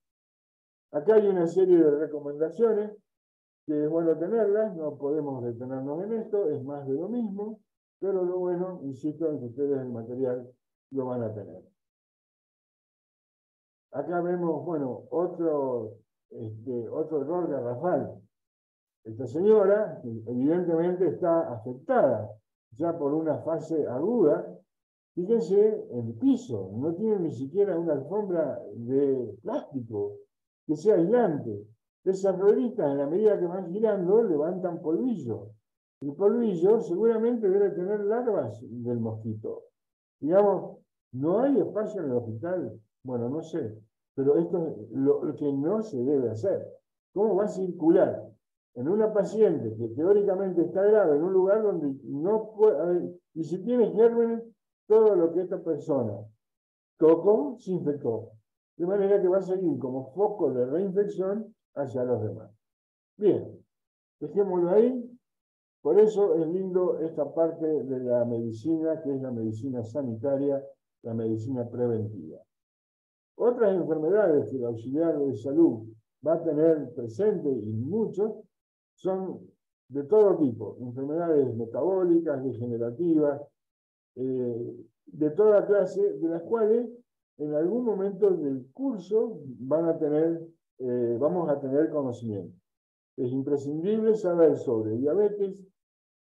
Acá hay una serie de recomendaciones que es bueno tenerlas, no podemos detenernos en esto, es más de lo mismo, pero lo bueno, insisto, en que ustedes el material lo van a tener. Acá vemos, bueno, otro error garrafal. Esta señora, evidentemente, está afectada ya por una fase aguda. Fíjense el piso, no tiene ni siquiera una alfombra de plástico que sea aislante. Esas rueditas, en la medida que van girando, levantan polvillo. El polvillo seguramente debe tener larvas del mosquito. Digamos, no hay espacio en el hospital. Bueno, no sé, pero esto es lo que no se debe hacer. ¿Cómo va a circular en una paciente que teóricamente está grave en un lugar donde no puede, y si tiene gérmenes, todo lo que esta persona tocó se infectó? De manera que va a seguir como foco de reinfección hacia los demás. Bien, dejémoslo ahí. Por eso es lindo esta parte de la medicina, que es la medicina sanitaria, la medicina preventiva. Otras enfermedades que el auxiliar de salud va a tener presente, y muchos, son de todo tipo, enfermedades metabólicas, degenerativas, de toda clase, de las cuales en algún momento del curso vamos a tener conocimiento. Es imprescindible saber sobre diabetes,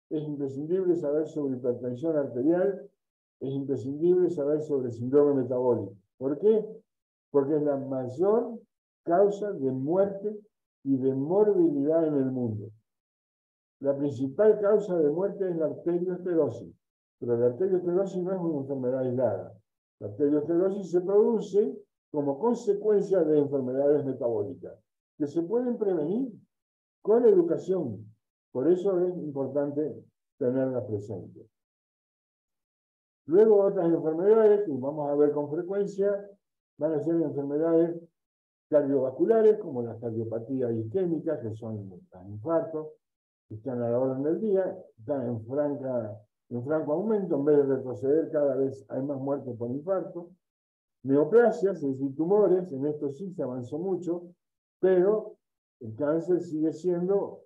es imprescindible saber sobre hipertensión arterial, es imprescindible saber sobre síndrome metabólico. ¿Por qué? Porque es la mayor causa de muerte y de morbilidad en el mundo. La principal causa de muerte es la arteriosclerosis, pero la arteriosclerosis no es una enfermedad aislada. La arteriosclerosis se produce como consecuencia de enfermedades metabólicas que se pueden prevenir con educación. Por eso es importante tenerlas presentes. Luego otras enfermedades que vamos a ver con frecuencia van a ser enfermedades cardiovasculares, como las cardiopatías isquémicas, que son los infartos, que están a la orden del día, están en franco aumento, en vez de retroceder, cada vez hay más muertes por infarto. Neoplasias, es decir, tumores, en esto sí se avanzó mucho, pero el cáncer sigue siendo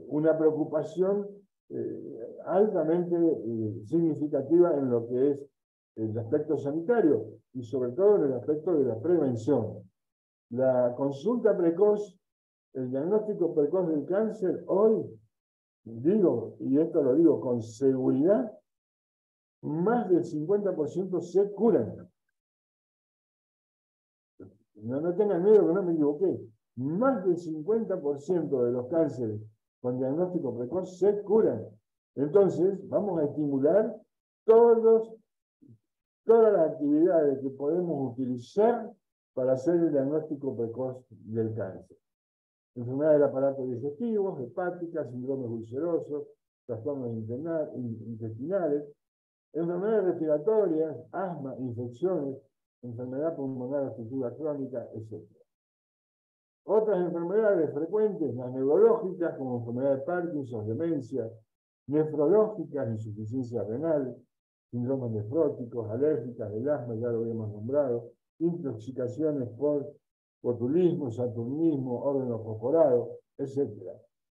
una preocupación altamente significativa en lo que es el aspecto sanitario y sobre todo en el aspecto de la prevención. La consulta precoz, el diagnóstico precoz del cáncer hoy, digo, y esto lo digo con seguridad, más del 50% se curan. No tengan miedo que no me equivoqué. Más del 50% de los cánceres con diagnóstico precoz se curan. Entonces, vamos a estimular todas las actividades que podemos utilizar para hacer el diagnóstico precoz del cáncer. Enfermedades del aparato digestivo, hepáticas, síndromes ulcerosos, trastornos intestinales, enfermedades respiratorias, asma, infecciones, enfermedad pulmonar obstructiva crónica, etc. Otras enfermedades frecuentes, las neurológicas, como enfermedad de Parkinson, demencia, nefrológicas, insuficiencia renal, síndromes nefróticos, alérgicas, del asma, ya lo habíamos nombrado, intoxicaciones por botulismo, saturnismo, órgano fosforado, etc.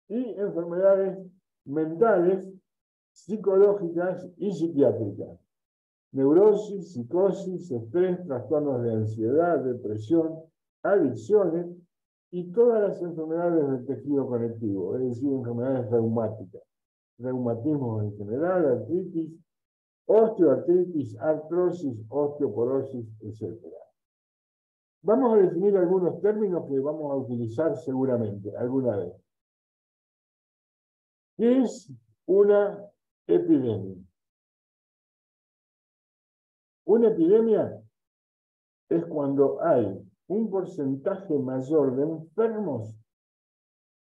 Y enfermedades mentales, psicológicas y psiquiátricas. Neurosis, psicosis, estrés, trastornos de ansiedad, depresión, adicciones y todas las enfermedades del tejido conectivo, es decir, enfermedades reumáticas, reumatismo en general, artritis, osteoartritis, artrosis, osteoporosis, etc. Vamos a definir algunos términos que vamos a utilizar seguramente alguna vez. ¿Qué es una epidemia? Una epidemia es cuando hay un porcentaje mayor de enfermos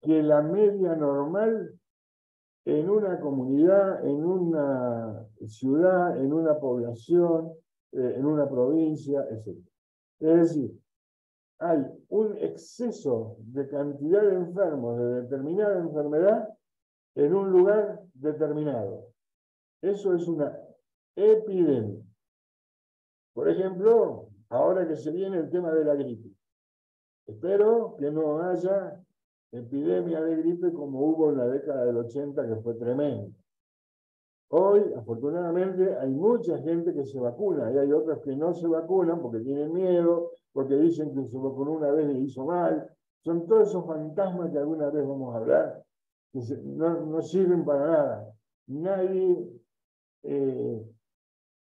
que la media normal en una comunidad, en una ciudad, en una población, en una provincia, etc. Es decir, hay un exceso de cantidad de enfermos de determinada enfermedad en un lugar determinado. Eso es una epidemia. Por ejemplo, ahora que se viene el tema de la gripe. Espero que no haya epidemia de gripe como hubo en la década del 80, que fue tremendo. Hoy, afortunadamente, hay mucha gente que se vacuna y hay otros que no se vacunan porque tienen miedo, porque dicen que se vacunó una vez y le hizo mal. Son todos esos fantasmas que alguna vez vamos a hablar, que no sirven para nada. Nadie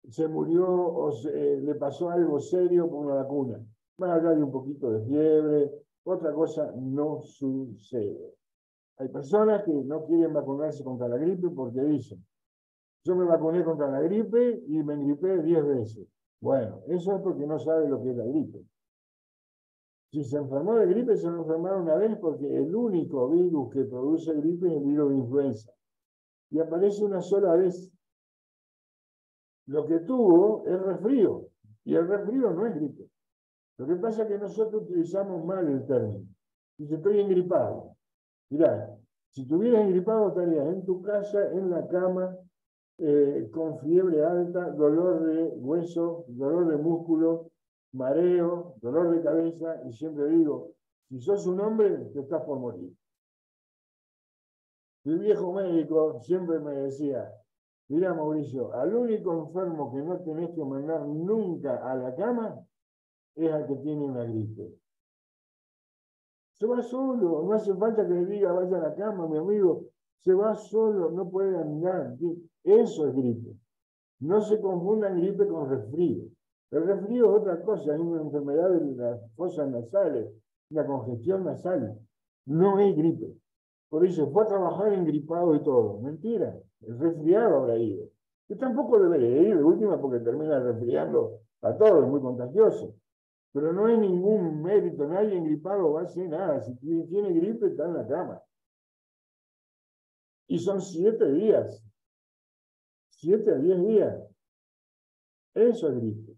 se murió o le pasó algo serio por una vacuna. Más allá de un poquito de fiebre, otra cosa no sucede. Hay personas que no quieren vacunarse contra la gripe porque dicen, yo me vacuné contra la gripe y me engripé 10 veces. Bueno, eso es porque no sabe lo que es la gripe. Si se enfermó de gripe, se lo enfermaron una vez porque el único virus que produce gripe es el virus de influenza. Y aparece una sola vez. Lo que tuvo es resfrío. Y el resfrío no es gripe. Lo que pasa es que nosotros utilizamos mal el término. Dice, estoy engripado. Mirá, si estuvieras engripado estarías en tu casa, en la cama, con fiebre alta, dolor de hueso, dolor de músculo, mareo, dolor de cabeza, y siempre digo, si sos un hombre, te estás por morir. Mi viejo médico siempre me decía, mira Mauricio, al único enfermo que no tenés que mandar nunca a la cama es al que tiene una gripe. Se va solo, no hace falta que le diga vaya a la cama, mi amigo, se va solo, no puede andar. Eso es gripe. No se confundan gripe con resfrío. El resfrío es otra cosa, es una enfermedad de las fosas nasales, una congestión nasal. No es gripe. Por eso fue a trabajar engripado y todo. Mentira, el resfriado habrá ido. Que tampoco debería ir de última porque termina resfriando a todos, es muy contagioso. Pero no hay ningún mérito, nadie engripado va a hacer nada. Si tiene gripe, está en la cama. Y son 7 días. 7 a 10 días. Eso es gripe.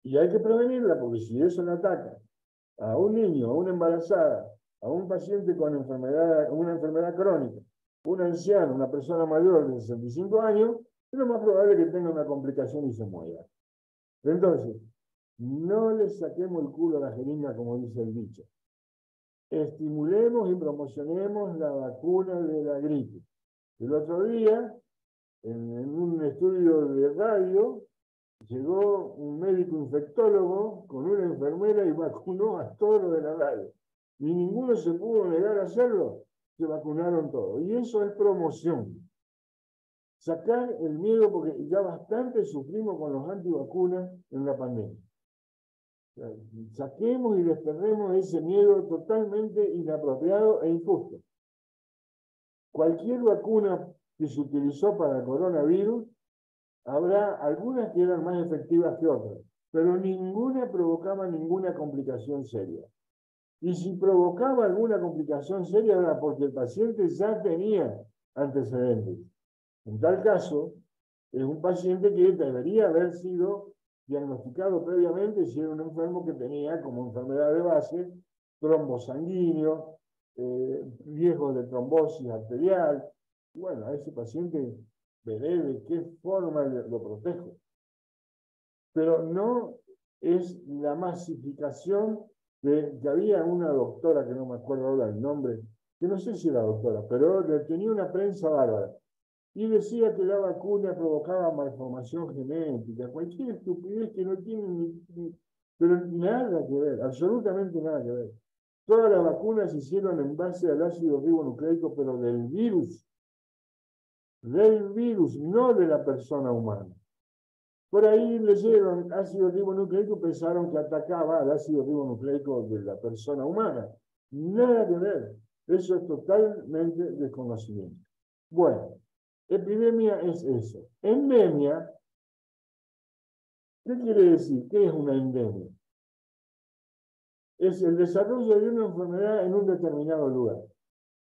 Y hay que prevenirla porque si eso le ataca a un niño, a una embarazada, a un paciente con una enfermedad crónica, un anciano, una persona mayor de 65 años, es lo más probable que tenga una complicación y se muera. Entonces, no le saquemos el culo a la jeringa, como dice el dicho. Estimulemos y promocionemos la vacuna de la gripe. El otro día, en un estudio de radio, llegó un médico infectólogo con una enfermera y vacunó a todos los de la radio. Y ninguno se pudo negar a hacerlo. Se vacunaron todos. Y eso es promoción. Sacar el miedo, porque ya bastante sufrimos con los antivacunas en la pandemia. Saquemos y desterremos ese miedo totalmente inapropiado e injusto. Cualquier vacuna que se utilizó para el coronavirus, habrá algunas que eran más efectivas que otras, pero ninguna provocaba ninguna complicación seria. Y si provocaba alguna complicación seria era porque el paciente ya tenía antecedentes. En tal caso, es un paciente que debería haber sido diagnosticado previamente si era un enfermo que tenía como enfermedad de base trombosanguíneo, riesgo de trombosis arterial. Bueno, a ese paciente veré de qué forma lo protejo. Pero no es la masificación de que había una doctora, que no me acuerdo ahora el nombre, que no sé si era doctora, pero tenía una prensa bárbara. Y decía que la vacuna provocaba malformación genética, cualquier estupidez que no tiene pero nada que ver, absolutamente nada que ver. Todas las vacunas se hicieron en base al ácido ribonucleico, pero del virus, no de la persona humana. Por ahí leyeron ácido ribonucleico, pensaron que atacaba al ácido ribonucleico de la persona humana. Nada que ver. Eso es totalmente desconocimiento. Bueno, epidemia es eso. Endemia, ¿qué quiere decir? ¿Qué es una endemia? Es el desarrollo de una enfermedad en un determinado lugar.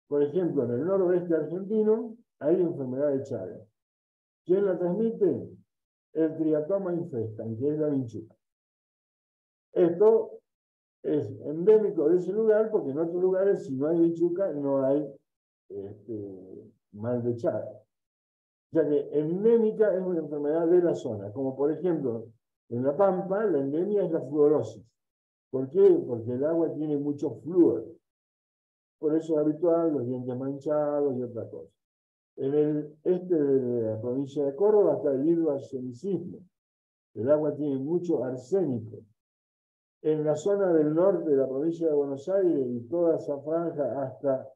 Por ejemplo, en el noroeste argentino hay enfermedad de Chagas. ¿Quién la transmite? El triatoma infestan, que es la vinchuca. Esto es endémico de ese lugar porque en otros lugares, si no hay vinchuca, no hay mal de Chagas. O sea que endémica es una enfermedad de la zona, como por ejemplo, en La Pampa, la endemia es la fluorosis. ¿Por qué? Porque el agua tiene mucho flúor. Por eso es habitual los dientes manchados y otra cosa. En el este de la provincia de Córdoba está el hidroarsenicismo. El agua tiene mucho arsénico. En la zona del norte de la provincia de Buenos Aires y toda esa franja hasta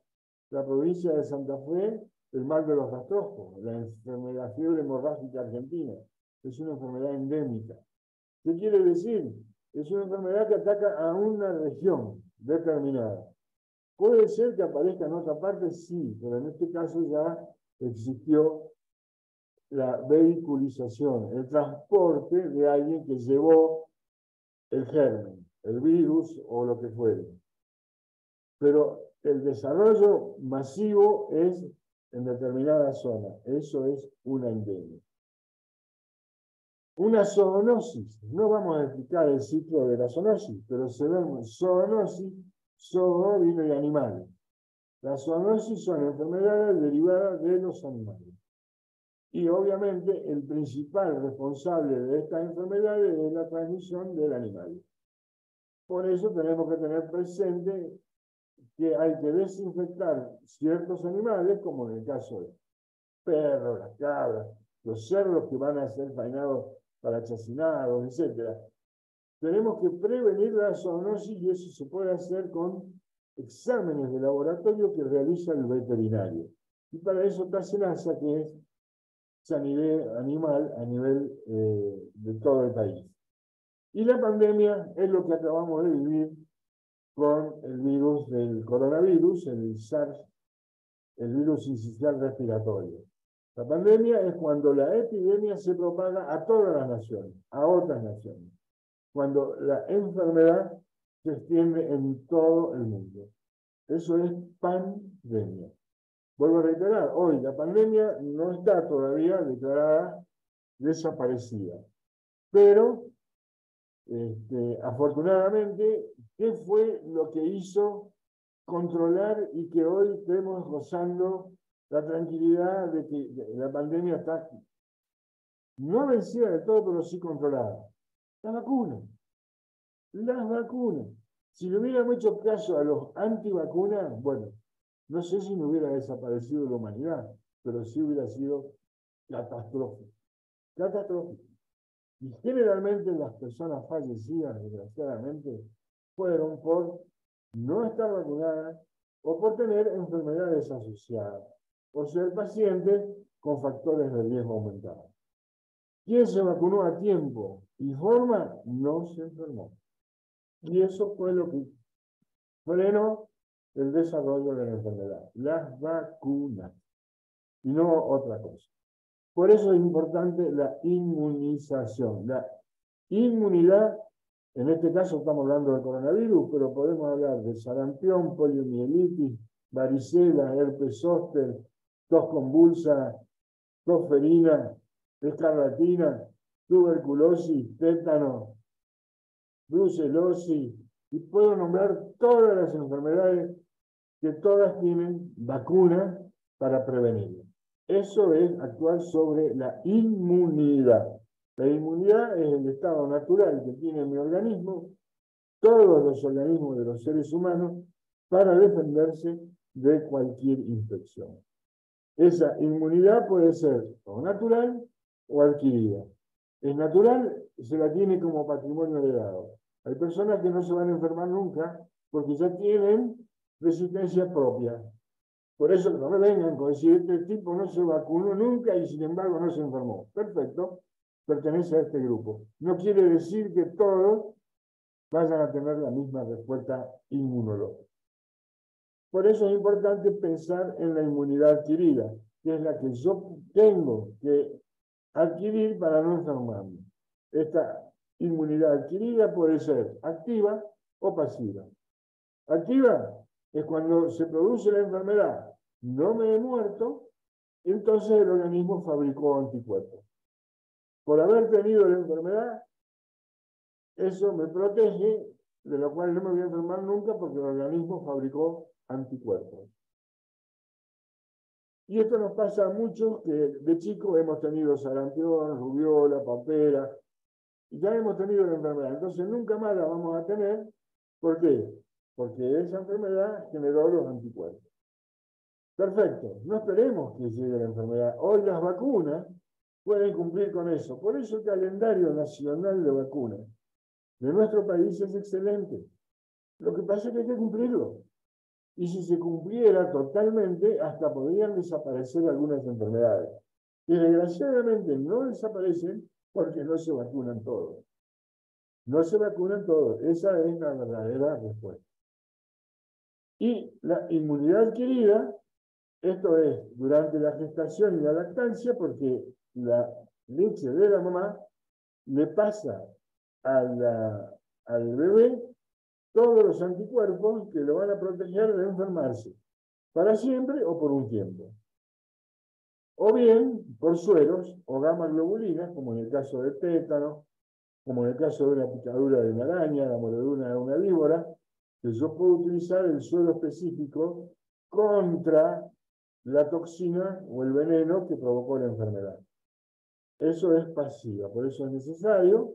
la provincia de Santa Fe, el mal de los rastrojos, la enfermedad fiebre hemorrágica argentina. Es una enfermedad endémica. ¿Qué quiere decir? Es una enfermedad que ataca a una región determinada. ¿Puede ser que aparezca en otra parte? Sí, pero en este caso ya existió la vehiculización, el transporte de alguien que llevó el germen, el virus o lo que fuere. Pero el desarrollo masivo es en determinada zona. Eso es una endemia. Una zoonosis. No vamos a explicar el ciclo de la zoonosis, pero se ve zoonosis, zoo viene de animales. Las zoonosis son enfermedades derivadas de los animales. Y obviamente el principal responsable de estas enfermedades es la transmisión del animal. Por eso tenemos que tener presente que hay que desinfectar ciertos animales, como en el caso de perros, las cabras, los cerdos que van a ser faenados para chacinados, etc. Tenemos que prevenir la zoonosis y eso se puede hacer con exámenes de laboratorio que realiza el veterinario. Y para eso está SENASA, que es sanidad animal a nivel de todo el país. Y la pandemia es lo que acabamos de vivir con el virus del coronavirus, el SARS, el virus sincicial respiratorio. La pandemia es cuando la epidemia se propaga a todas las naciones, a otras naciones. Cuando la enfermedad se extiende en todo el mundo. Eso es pandemia. Vuelvo a reiterar, hoy la pandemia no está todavía declarada desaparecida. Pero, afortunadamente, ¿qué fue lo que hizo controlar y que hoy estemos gozando la tranquilidad de que la pandemia está no vencida de todo, pero sí controlada? Las vacunas. Las vacunas. Si le hubiéramos hecho caso a los antivacunas, bueno, no sé si no hubiera desaparecido la humanidad, pero sí hubiera sido catastrófico. Catastrófico. Y generalmente las personas fallecidas, desgraciadamente, fueron por no estar vacunadas o por tener enfermedades asociadas, por ser pacientes con factores de riesgo aumentados. Quien se vacunó a tiempo y forma no se enfermó. Y eso fue lo que frenó el desarrollo de la enfermedad, las vacunas, y no otra cosa. Por eso es importante la inmunización. La inmunidad, en este caso estamos hablando del coronavirus, pero podemos hablar de sarampión, poliomielitis, varicela, herpes zóster, tos convulsa, tos ferina, escarlatina, tuberculosis, tétano, brucelosis, y puedo nombrar todas las enfermedades que todas tienen vacunas para prevenirlas. Eso es actuar sobre la inmunidad. La inmunidad es el estado natural que tiene mi organismo, todos los organismos de los seres humanos, para defenderse de cualquier infección. Esa inmunidad puede ser o natural o adquirida. Es natural, se la tiene como patrimonio heredado. Hay personas que no se van a enfermar nunca porque ya tienen resistencia propia. Por eso no me vengan con decir, este tipo no se vacunó nunca y sin embargo no se enfermó. Perfecto, pertenece a este grupo. No quiere decir que todos vayan a tener la misma respuesta inmunológica. Por eso es importante pensar en la inmunidad adquirida, que es la que yo tengo que adquirir para no enfermarme. Esta inmunidad adquirida puede ser activa o pasiva. Activa es cuando se produce la enfermedad, no me he muerto, entonces el organismo fabricó anticuerpos. Por haber tenido la enfermedad, eso me protege, de lo cual no me voy a enfermar nunca porque el organismo fabricó anticuerpos. Y esto nos pasa a muchos que de chicos hemos tenido sarampión, rubiola, papera, y ya hemos tenido la enfermedad. Entonces nunca más la vamos a tener. ¿Por qué? Porque esa enfermedad generó los anticuerpos. Perfecto, no esperemos que llegue la enfermedad. Hoy las vacunas pueden cumplir con eso. Por eso el calendario nacional de vacunas de nuestro país es excelente. Lo que pasa es que hay que cumplirlo. Y si se cumpliera totalmente, hasta podrían desaparecer algunas enfermedades. Y desgraciadamente no desaparecen porque no se vacunan todos. No se vacunan todos. Esa es la verdadera respuesta. Y la inmunidad adquirida, esto es durante la gestación y la lactancia, porque la leche de la mamá le pasa al bebé todos los anticuerpos que lo van a proteger de enfermarse, para siempre o por un tiempo. O bien por sueros o gamma-globulinas, como en el caso del tétano, como en el caso de una picadura de una araña, la mordedura de una víbora, que yo puedo utilizar el suero específico contra la toxina o el veneno que provocó la enfermedad. Eso es pasiva, por eso es necesario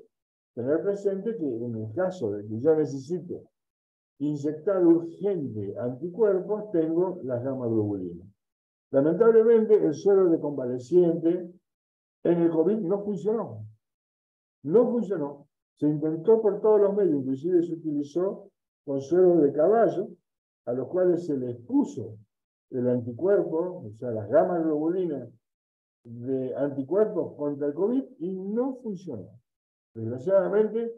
tener presente que en el caso de que yo necesite inyectar urgente anticuerpos, tengo las gamma-globulinas. Lamentablemente, el suero de convaleciente en el COVID no funcionó. No funcionó. Se intentó por todos los medios, inclusive se utilizó con suero de caballo, a los cuales se les puso el anticuerpo, o sea, las gamma-globulinas de anticuerpos contra el COVID, y no funcionó. Desgraciadamente,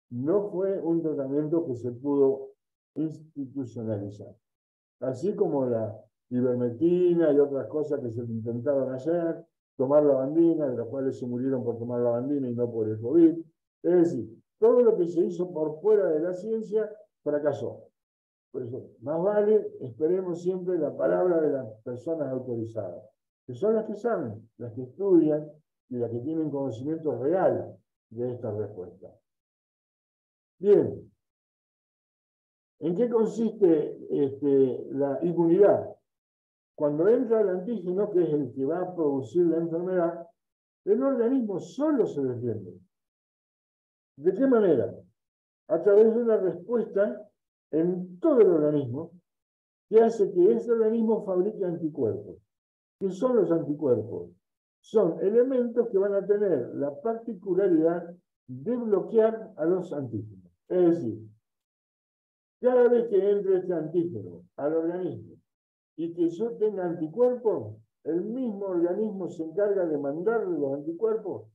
no fue un tratamiento que se pudo institucionalizar. Así como la ivermectina y otras cosas que se intentaron hacer, tomar lavandina, de las cuales se murieron por tomar lavandina y no por el COVID. Es decir, todo lo que se hizo por fuera de la ciencia fracasó. Por eso, más vale, esperemos siempre la palabra de las personas autorizadas, que son las que saben, las que estudian y las que tienen conocimiento real de esta respuesta. Bien, ¿en qué consiste la inmunidad? Cuando entra el antígeno, que es el que va a producir la enfermedad, el organismo solo se defiende. ¿De qué manera? A través de una respuesta en todo el organismo que hace que ese organismo fabrique anticuerpos. ¿Qué son los anticuerpos? Son elementos que van a tener la particularidad de bloquear a los antígenos. Es decir, cada vez que entre este antígeno al organismo y que yo tenga anticuerpos, el mismo organismo se encarga de mandarle los anticuerpos,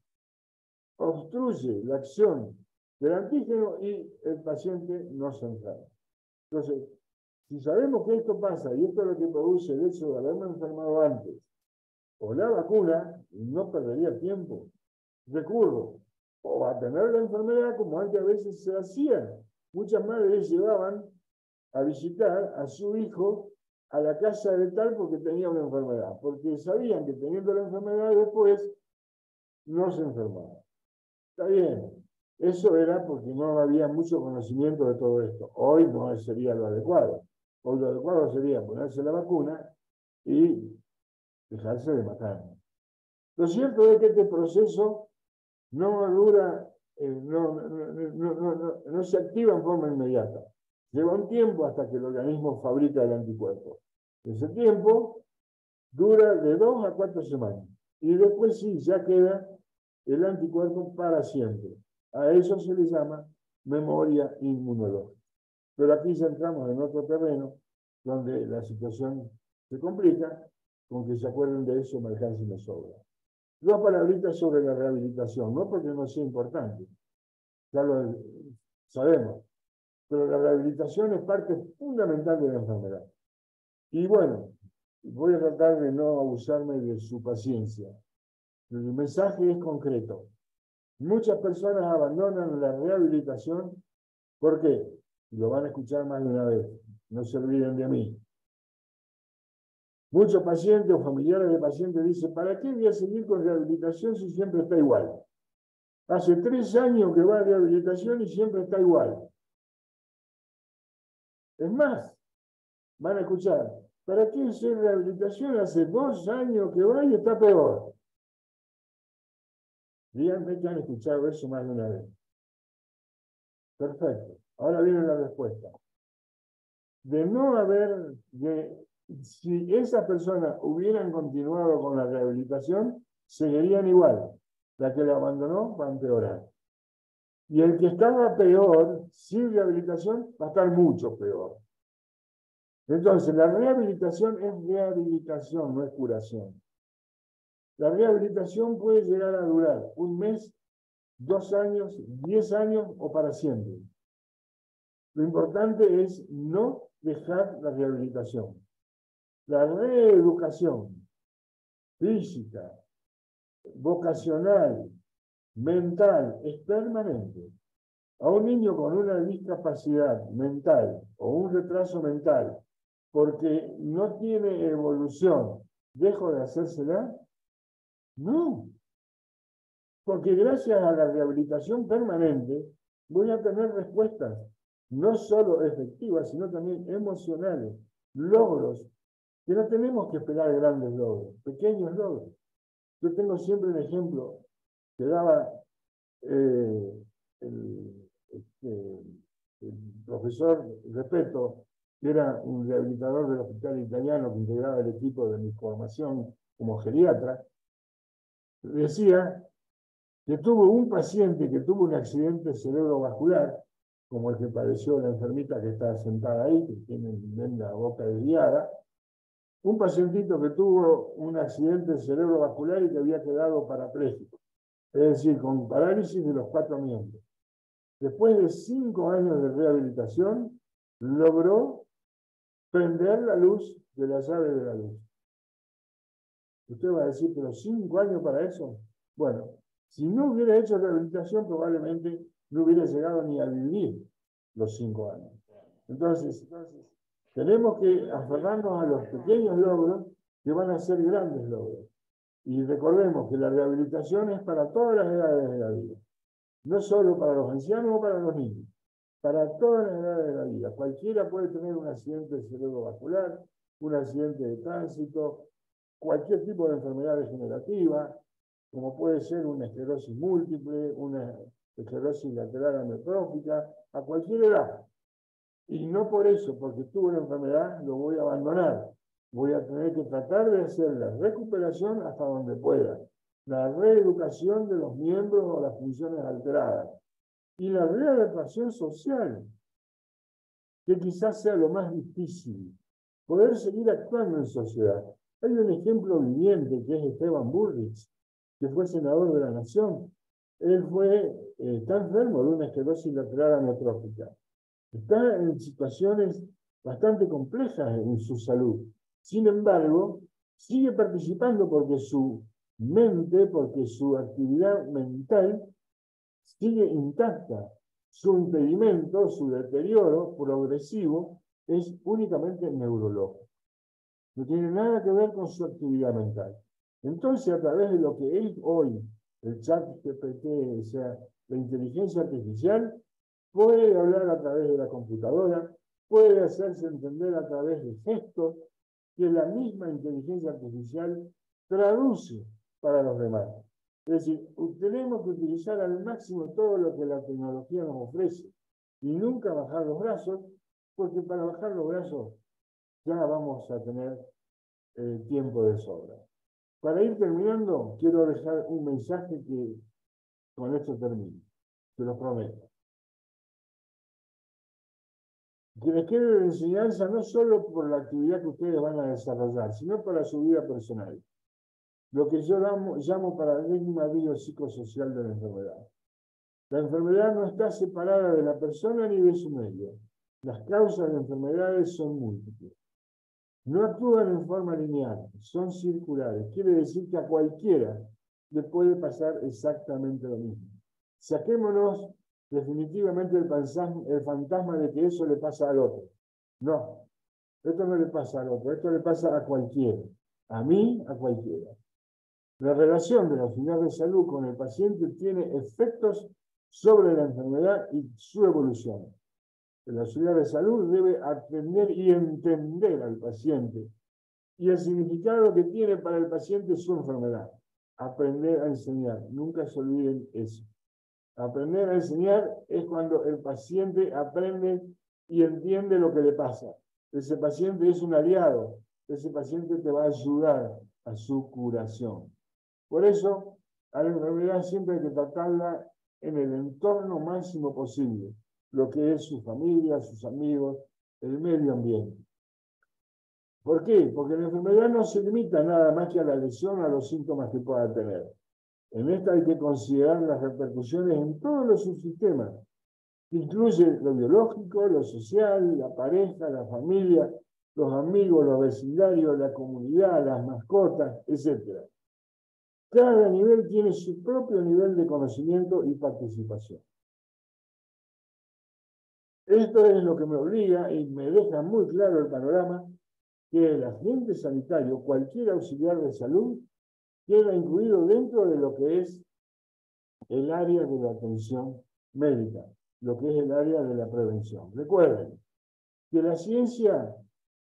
obstruye la acción del antígeno y el paciente no se enferma. Entonces, si sabemos que esto pasa y esto es lo que produce el hecho de haberme enfermado antes, o la vacuna, no perdería tiempo, recurro o a tener la enfermedad como antes a veces se hacía. Muchas madres llevaban a visitar a su hijo a la casa de tal porque tenía una enfermedad, porque sabían que teniendo la enfermedad después no se enfermaba. Está bien, eso era porque no había mucho conocimiento de todo esto. Hoy no sería lo adecuado. Hoy lo adecuado sería ponerse la vacuna y dejarse de matar. Lo cierto es que este proceso no dura, no se activa en forma inmediata. Lleva un tiempo hasta que el organismo fabrica el anticuerpo. Ese tiempo dura de 2 a 4 semanas. Y después sí, ya queda el anticuerpo para siempre. A eso se le llama memoria inmunológica. Pero aquí ya entramos en otro terreno donde la situación se complica. Con que se acuerden de eso me alcanza y me sobra. 2 palabritas sobre la rehabilitación, no porque no sea importante, ya lo sabemos, pero la rehabilitación es parte fundamental de la enfermedad. Y bueno, voy a tratar de no abusarme de su paciencia. El mensaje es concreto. Muchas personas abandonan la rehabilitación. ¿Por qué? Lo van a escuchar más de una vez. No se olviden de mí. Muchos pacientes o familiares de pacientes dicen, ¿para qué voy a seguir con rehabilitación si siempre está igual? Hace 3 años que va a rehabilitación y siempre está igual. Es más, van a escuchar, ¿para qué hacer rehabilitación? Hace 2 años que va y está peor. Díganme que han escuchado eso más de una vez. Perfecto. Ahora viene la respuesta. De no haber, si esas personas hubieran continuado con la rehabilitación, seguirían igual. La que la abandonó va a empeorar. Y el que estaba peor, sin rehabilitación, va a estar mucho peor. Entonces, la rehabilitación es rehabilitación, no es curación. La rehabilitación puede llegar a durar 1 mes, 2 años, 10 años o para siempre. Lo importante es no dejar la rehabilitación. La reeducación física, vocacional, mental, es permanente. A un niño con una discapacidad mental o un retraso mental, porque no tiene evolución, ¿dejo de hacérsela? No. Porque gracias a la rehabilitación permanente voy a tener respuestas, no solo efectivas, sino también emocionales, logros, que no tenemos que esperar grandes logros, pequeños logros. Yo tengo siempre un ejemplo que daba el profesor Repeto, que era un rehabilitador del hospital italiano que integraba el equipo de mi formación como geriatra, decía que tuvo un paciente que tuvo un accidente cerebrovascular, como el que padeció la enfermita que está sentada ahí, que tiene la boca desviada, un pacientito que tuvo un accidente cerebrovascular y que había quedado parapléjico, es decir, con parálisis de los 4 miembros. después de 5 años de rehabilitación, logró prender la luz de la llave de la luz. Usted va a decir, pero 5 años para eso. Bueno, si no hubiera hecho rehabilitación, probablemente no hubiera llegado ni a vivir los 5 años. Entonces, tenemos que aferrarnos a los pequeños logros que van a ser grandes logros. Y recordemos que la rehabilitación es para todas las edades de la vida. No solo para los ancianos o para los niños. Para todas las edades de la vida. Cualquiera puede tener un accidente cerebrovascular, un accidente de tránsito, cualquier tipo de enfermedad degenerativa, como puede ser una esclerosis múltiple, una esclerosis lateral amiotrófica, a cualquier edad. Y no por eso, porque tuve una enfermedad, lo voy a abandonar. Voy a tener que tratar de hacer la recuperación hasta donde pueda. La reeducación de los miembros o las funciones alteradas. Y la readaptación social, que quizás sea lo más difícil. Poder seguir actuando en sociedad. Hay un ejemplo viviente que es Esteban Bullrich, que fue senador de la Nación. Él está enfermo de una esclerosis lateral amiotrófica. Está en situaciones bastante complejas en su salud. Sin embargo, sigue participando porque su mente, porque su actividad mental sigue intacta. Su impedimento, su deterioro progresivo es únicamente neurológico. No tiene nada que ver con su actividad mental. Entonces, a través de lo que es hoy el chat GPT, o sea, la inteligencia artificial, puede hablar a través de la computadora, puede hacerse entender a través de gestos que la misma inteligencia artificial traduce para los demás. Es decir, tenemos que utilizar al máximo todo lo que la tecnología nos ofrece y nunca bajar los brazos, porque para bajar los brazos ya vamos a tener tiempo de sobra. Para ir terminando, quiero dejar un mensaje que con esto termino, se lo prometo. Que les quede de enseñanza no solo por la actividad que ustedes van a desarrollar, sino para su vida personal. Lo que yo llamo paradigma biopsicosocial de la enfermedad. La enfermedad no está separada de la persona ni de su medio. Las causas de enfermedades son múltiples. No actúan en forma lineal, son circulares. Quiere decir que a cualquiera le puede pasar exactamente lo mismo. Saquémonos definitivamente el fantasma de que eso le pasa al otro. No, esto no le pasa al otro, esto le pasa a cualquiera. A mí, a cualquiera. La relación de la unidad de salud con el paciente tiene efectos sobre la enfermedad y su evolución. La unidad de salud debe atender y entender al paciente y el significado que tiene para el paciente su enfermedad. Aprender a enseñar, nunca se olviden eso. Aprender a enseñar es cuando el paciente aprende y entiende lo que le pasa. Ese paciente es un aliado, ese paciente te va a ayudar a su curación. Por eso, a la enfermedad siempre hay que tratarla en el entorno máximo posible, lo que es su familia, sus amigos, el medio ambiente. ¿Por qué? Porque la enfermedad no se limita nada más que a la lesión, a los síntomas que pueda tener. En esta hay que considerar las repercusiones en todos los subsistemas, que incluye lo biológico, lo social, la pareja, la familia, los amigos, los vecindarios, la comunidad, las mascotas, etc. Cada nivel tiene su propio nivel de conocimiento y participación. Esto es lo que me obliga y me deja muy claro el panorama que el agente sanitario, cualquier auxiliar de salud, queda incluido dentro de lo que es el área de la atención médica, lo que es el área de la prevención. Recuerden que la ciencia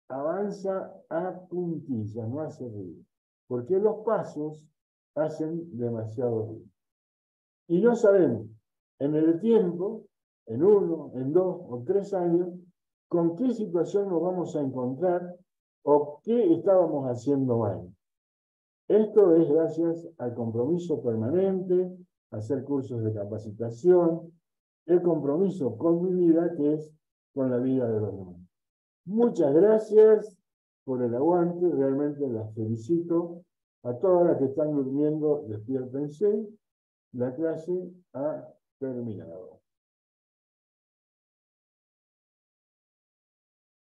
avanza a puntillas, no hace ruido, porque los pasos hacen demasiado ruido. Y no sabemos en el tiempo, en 1, en 2 o 3 años, con qué situación nos vamos a encontrar o qué estábamos haciendo mal. Esto es gracias al compromiso permanente, hacer cursos de capacitación, el compromiso con mi vida, que es con la vida de los demás. Muchas gracias por el aguante, realmente las felicito. A todas las que están durmiendo, despiértense. La clase ha terminado.